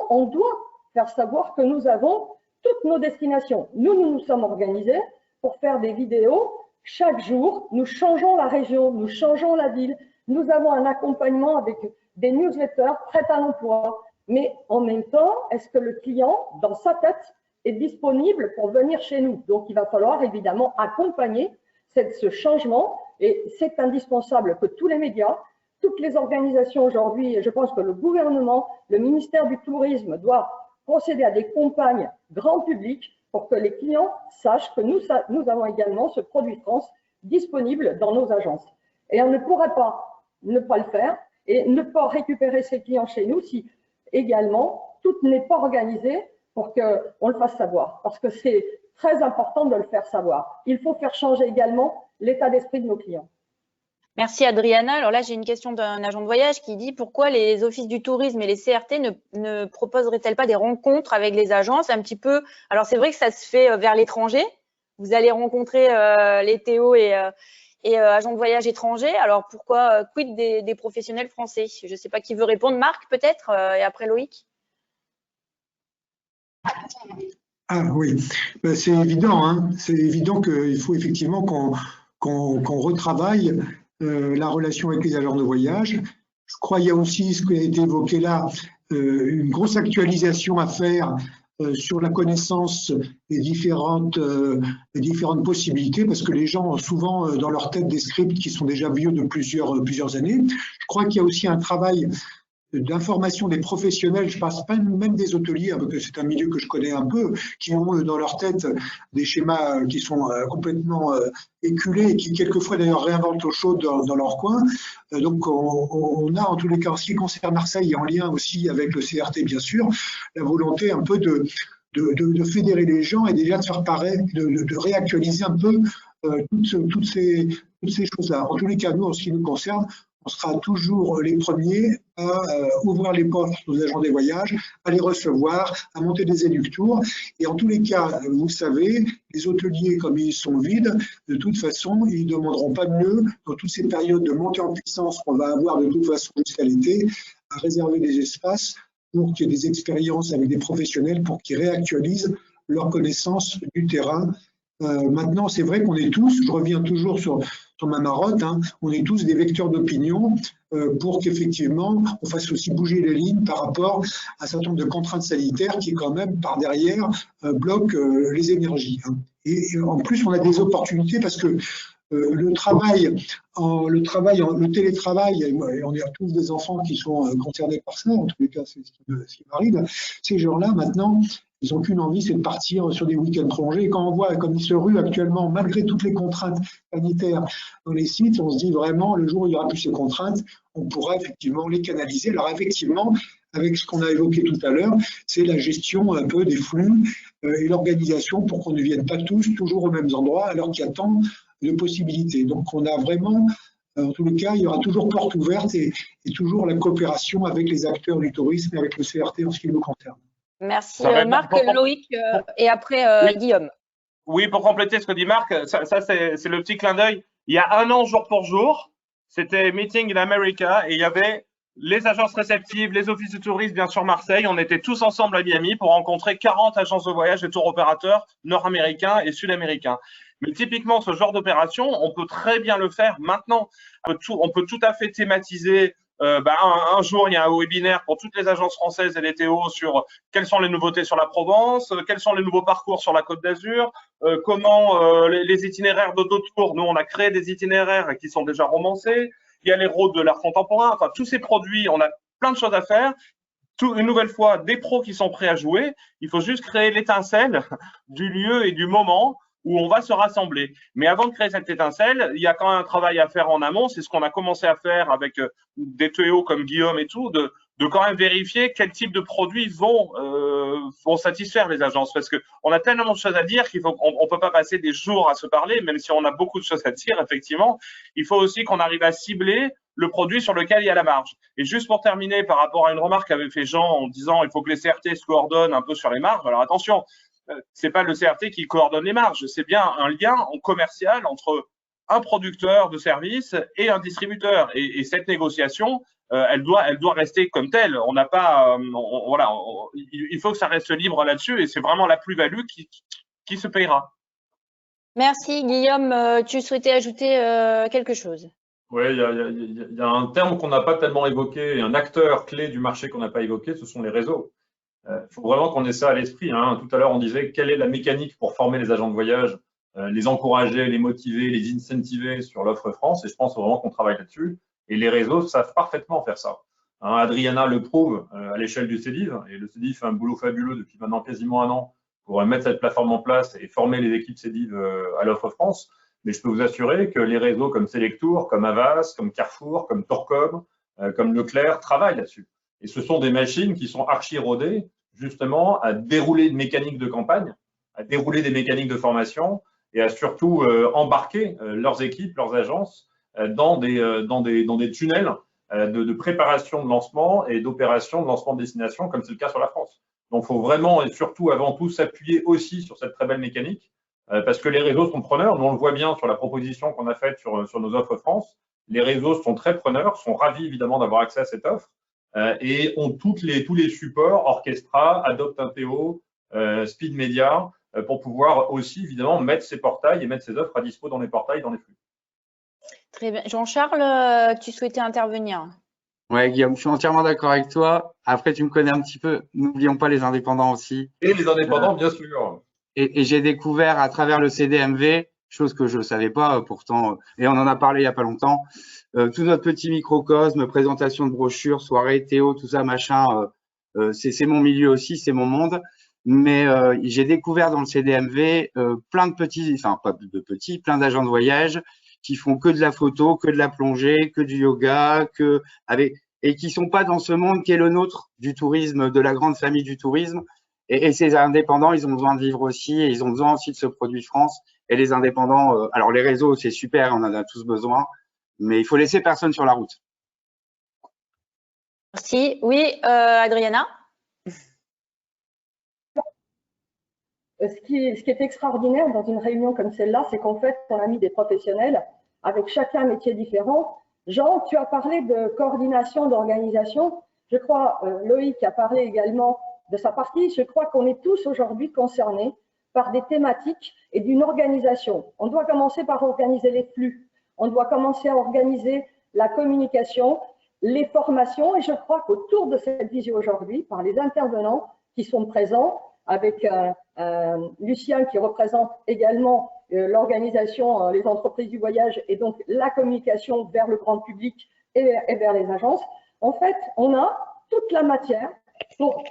on doit faire savoir que nous avons toutes nos destinations. Nous nous sommes organisés pour faire des vidéos. Chaque jour, nous changeons la région, nous changeons la ville. Nous avons un accompagnement avec des newsletters prêts à l'emploi. Mais en même temps, est-ce que le client, dans sa tête, est disponible pour venir chez nous? Donc, il va falloir évidemment accompagner ce changement et c'est indispensable que tous les médias, toutes les organisations aujourd'hui, et je pense que le gouvernement, le ministère du Tourisme doit procéder à des campagnes grand public pour que les clients sachent que nous avons également ce produit France disponible dans nos agences. Et on ne pourrait pas ne pas le faire et ne pas récupérer ces clients chez nous si également tout n'est pas organisé pour qu'on le fasse savoir. Parce que c'est très important de le faire savoir. Il faut faire changer également l'état d'esprit de nos clients. Merci Adriana. Alors là, j'ai une question d'un agent de voyage qui dit pourquoi les offices du tourisme et les CRT ne proposeraient-elles pas des rencontres avec les agences un petit peu. Alors c'est vrai que ça se fait vers l'étranger. Vous allez rencontrer les TO et agents de voyage étrangers. Alors pourquoi quid des professionnels français? Je ne sais pas qui veut répondre. Marc peut-être et après Loïc. Ah oui, ben, c'est évident. Hein. C'est évident qu'il faut effectivement qu'on retravaille la relation avec les agents de voyage. Je crois qu'il y a aussi ce qui a été évoqué là, une grosse actualisation à faire sur la connaissance des différentes possibilités, parce que les gens ont souvent dans leur tête des scripts qui sont déjà vieux de plusieurs années. Je crois qu'il y a aussi un travail d'information des professionnels, je passe pas même des hôteliers, parce que c'est un milieu que je connais un peu, qui ont dans leur tête des schémas qui sont complètement éculés et qui quelquefois d'ailleurs réinventent l'eau chaude dans leur coin. Donc on a en tous les cas, en ce qui concerne Marseille et en lien aussi avec le CRT bien sûr, la volonté un peu de fédérer les gens et déjà de faire pareil, de réactualiser un peu toutes ces choses-là. En tous les cas, nous, en ce qui nous concerne, on sera toujours les premiers à ouvrir les portes aux agents des voyages, à les recevoir, à monter des éductours. Et en tous les cas, vous savez, les hôteliers, comme ils sont vides, de toute façon, ils ne demanderont pas mieux dans toutes ces périodes de montée en puissance qu'on va avoir de toute façon jusqu'à l'été, à réserver des espaces pour qu'il y ait des expériences avec des professionnels pour qu'ils réactualisent leur connaissance du terrain. Maintenant, c'est vrai qu'on est tous, je reviens toujours sur ma marotte, hein, on est tous des vecteurs d'opinion pour qu'effectivement on fasse aussi bouger les lignes par rapport à un certain nombre de contraintes sanitaires qui quand même par derrière bloquent les énergies. Hein. Et en plus, on a des opportunités parce que le télétravail, et on a tous des enfants qui sont concernés par ça, en tous les cas c'est ce qui m'arrive, ces gens-là maintenant, ils n'ont qu'une envie, c'est de partir sur des week-ends prolongés. Et quand on voit comme ils se ruent actuellement, malgré toutes les contraintes sanitaires dans les sites, on se dit vraiment, le jour où il n'y aura plus ces contraintes, on pourra effectivement les canaliser. Alors effectivement, avec ce qu'on a évoqué tout à l'heure, c'est la gestion un peu des flux et l'organisation pour qu'on ne vienne pas tous toujours aux mêmes endroits alors qu'il y a tant de possibilités. Donc on a vraiment, en tous les cas, il y aura toujours porte ouverte et toujours la coopération avec les acteurs du tourisme et avec le CRT en ce qui nous concerne. Merci Marc, Loïc et après oui. Guillaume. Oui, pour compléter ce que dit Marc, ça c'est le petit clin d'œil. Il y a un an, jour pour jour, c'était Meeting in America et il y avait les agences réceptives, les offices de tourisme, bien sûr Marseille, on était tous ensemble à Miami pour rencontrer 40 agences de voyage et tour opérateurs nord-américains et sud-américains. Mais typiquement, ce genre d'opération, on peut très bien le faire maintenant. On peut tout à fait thématiser. Un jour, il y a un webinaire pour toutes les agences françaises et les TO sur quelles sont les nouveautés sur la Provence, quels sont les nouveaux parcours sur la Côte d'Azur, comment les itinéraires d'autotour. Nous, on a créé des itinéraires qui sont déjà romancés. Il y a les routes de l'art contemporain. Enfin, tous ces produits, on a plein de choses à faire. Une nouvelle fois, des pros qui sont prêts à jouer. Il faut juste créer l'étincelle du lieu et du moment où on va se rassembler. Mais avant de créer cette étincelle, il y a quand même un travail à faire en amont. C'est ce qu'on a commencé à faire avec des TO comme Guillaume et tout, de quand même vérifier quel type de produits vont satisfaire les agences. Parce qu'on a tellement de choses à dire qu'on ne peut pas passer des jours à se parler, même si on a beaucoup de choses à dire, effectivement. Il faut aussi qu'on arrive à cibler le produit sur lequel il y a la marge. Et juste pour terminer, par rapport à une remarque qu'avait fait Jean en disant il faut que les CRT se coordonnent un peu sur les marges. Alors attention, c'est pas le CRT qui coordonne les marges, c'est bien un lien commercial entre un producteur de services et un distributeur. Et cette négociation, elle doit rester comme telle. On n'a pas, voilà, il faut que ça reste libre là-dessus et c'est vraiment la plus-value qui se payera. Merci. Guillaume, tu souhaitais ajouter quelque chose? Oui, il y a un terme qu'on n'a pas tellement évoqué, un acteur clé du marché qu'on n'a pas évoqué, ce sont les réseaux. Il faut vraiment qu'on ait ça à l'esprit. Hein. Tout à l'heure, on disait quelle est la mécanique pour former les agents de voyage, les encourager, les motiver, les incentiver sur l'offre France. Et je pense vraiment qu'on travaille là-dessus. Et les réseaux savent parfaitement faire ça. Hein, Adriana le prouve à l'échelle du CEDIV. Et le CEDIV fait un boulot fabuleux depuis maintenant quasiment un an pour mettre cette plateforme en place et former les équipes CEDIV à l'offre France. Mais je peux vous assurer que les réseaux comme Selectour, comme Havas, comme Carrefour, comme Torcom, comme Leclerc travaillent là-dessus. Et ce sont des machines qui sont archi-rodées justement à dérouler une mécanique de campagne, à dérouler des mécaniques de formation et à surtout embarquer leurs équipes, leurs agences dans des tunnels de préparation de lancement et d'opération de lancement de destination, comme c'est le cas sur la France. Donc, il faut vraiment et surtout, avant tout, s'appuyer aussi sur cette très belle mécanique parce que les réseaux sont preneurs. Nous, on le voit bien sur la proposition qu'on a faite sur nos offres France. Les réseaux sont très preneurs, sont ravis évidemment d'avoir accès à cette offre. Et ont tous les supports, Orchestra, Adopt un TO, Speed Media, pour pouvoir aussi évidemment mettre ces portails et mettre ces offres à dispo dans les portails, dans les flux. Très bien. Jean-Charles, tu souhaitais intervenir? Ouais, Guillaume, je suis entièrement d'accord avec toi. Après, tu me connais un petit peu. N'oublions pas les indépendants aussi. Et les indépendants, bien sûr. Et j'ai découvert à travers le CDMV, chose que je ne savais pas pourtant, et on en a parlé il n'y a pas longtemps, tout notre petit microcosme, présentation de brochures, soirée, Théo, tout ça, machin, c'est mon milieu aussi, c'est mon monde. Mais j'ai découvert dans le CDMV plein de petits, enfin pas de petits, plein d'agents de voyage qui font que de la photo, que de la plongée, que du yoga, et qui sont pas dans ce monde qui est le nôtre du tourisme, de la grande famille du tourisme. Et ces indépendants, ils ont besoin de vivre aussi, et ils ont besoin aussi de ce produit France. Et les indépendants, alors les réseaux, c'est super, on en a tous besoin, mais il faut laisser personne sur la route. Merci. Oui, Adriana? Ce qui est extraordinaire dans une réunion comme celle-là, c'est qu'en fait, on a mis des professionnels avec chacun un métier différent. Jean, tu as parlé de coordination, d'organisation. Je crois, Loïc a parlé également de sa partie. Je crois qu'on est tous aujourd'hui concernés par des thématiques et d'une organisation. On doit commencer par organiser les flux. On doit commencer à organiser la communication, les formations. Et je crois qu'autour de cette vision aujourd'hui, par les intervenants qui sont présents, avec Lucien qui représente également l'organisation, les entreprises du voyage et donc la communication vers le grand public et vers les agences. En fait, on a toute la matière pour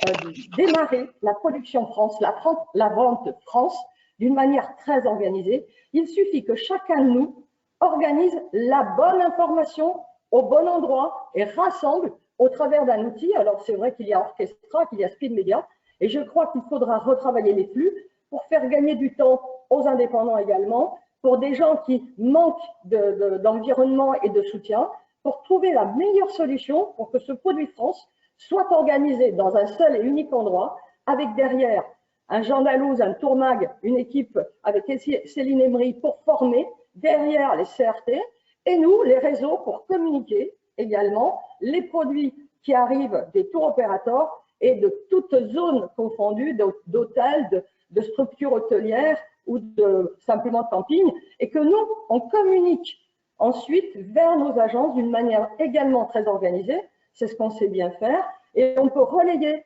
démarrer la production France, la vente France d'une manière très organisée. Il suffit que chacun de nous organise la bonne information au bon endroit et rassemble au travers d'un outil. Alors, c'est vrai qu'il y a Orchestra, qu'il y a Speed Media, et je crois qu'il faudra retravailler les flux pour faire gagner du temps aux indépendants également, pour des gens qui manquent d'environnement et de soutien, pour trouver la meilleure solution pour que ce produit France soit organisé dans un seul et unique endroit, avec derrière un Jean Dalouse, un Tourmag, une équipe avec Céline Emery pour former, derrière les CRT, et nous, les réseaux, pour communiquer également les produits qui arrivent des tours opérateurs et de toutes zones confondues, d'hôtels, de structures hôtelières ou simplement de camping, et que nous, on communique ensuite vers nos agences d'une manière également très organisée. C'est ce qu'on sait bien faire. Et on peut relayer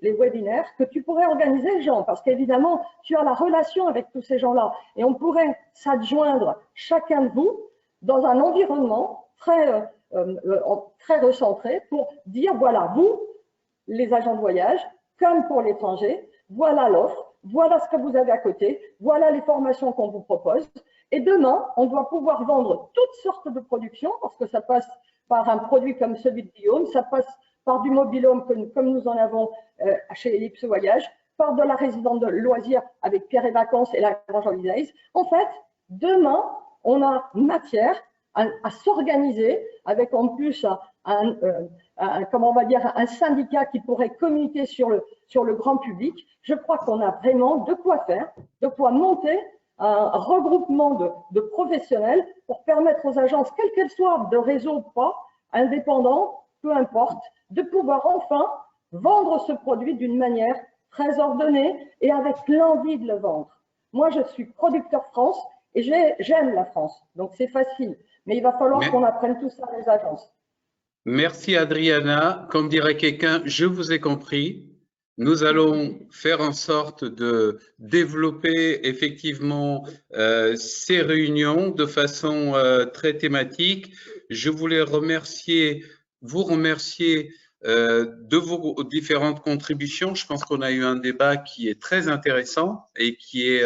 les webinaires que tu pourrais organiser, Jean, parce qu'évidemment, tu as la relation avec tous ces gens-là. Et on pourrait s'adjoindre chacun de vous dans un environnement très recentré pour dire, voilà, vous, les agents de voyage, comme pour l'étranger, voilà l'offre, voilà ce que vous avez à côté, voilà les formations qu'on vous propose. Et demain, on doit pouvoir vendre toutes sortes de productions, parce que ça passe par un produit comme celui de Guillaume, ça passe par du mobil-home comme nous en avons chez Ellipse Voyage, par de la résidence de loisirs avec Pierre et Vacances et la Grange Holidays. En fait, demain, on a matière à s'organiser avec en plus comment on va dire, un syndicat qui pourrait communiquer sur le grand public. Je crois qu'on a vraiment de quoi faire, de quoi monter un regroupement de professionnels pour permettre aux agences, quelles qu'elles soient, de réseau ou pas, indépendants, peu importe, de pouvoir enfin vendre ce produit d'une manière très ordonnée et avec l'envie de le vendre. Moi, je suis producteur France et j'aime la France, donc c'est facile. Mais il va falloir qu'on apprenne tout ça les agences. Merci Adriana. Comme dirait quelqu'un, je vous ai compris. Nous allons faire en sorte de développer effectivement ces réunions de façon très thématique. Je voulais vous remercier de vos différentes contributions. Je pense qu'on a eu un débat qui est très intéressant et qui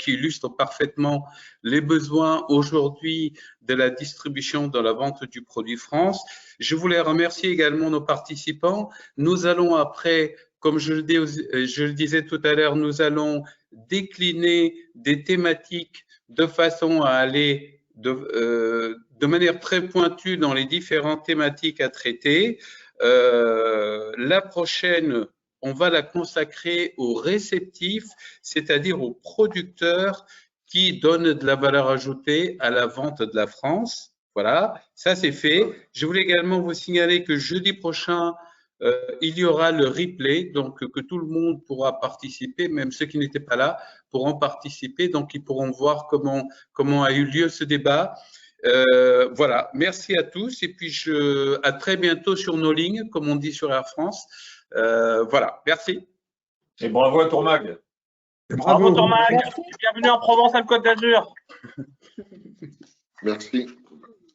illustre parfaitement les besoins aujourd'hui de la distribution dans la vente du produit France. Je voulais remercier également nos participants. Nous allons après, comme je le disais tout à l'heure, nous allons décliner des thématiques de façon à aller de manière très pointue dans les différentes thématiques à traiter. La prochaine, on va la consacrer aux réceptifs, c'est-à-dire aux producteurs qui donnent de la valeur ajoutée à la vente de la France. Voilà, ça c'est fait. Je voulais également vous signaler que jeudi prochain, il y aura le replay, donc que tout le monde pourra participer, même ceux qui n'étaient pas là pourront participer, donc ils pourront voir comment a eu lieu ce débat. Voilà, merci à tous et puis à très bientôt sur nos lignes, comme on dit sur Air France. Voilà, merci. Et bravo à Tourmag. Bravo Tourmag. Bienvenue en Provence-Alpes-Côte d'Azur. Merci.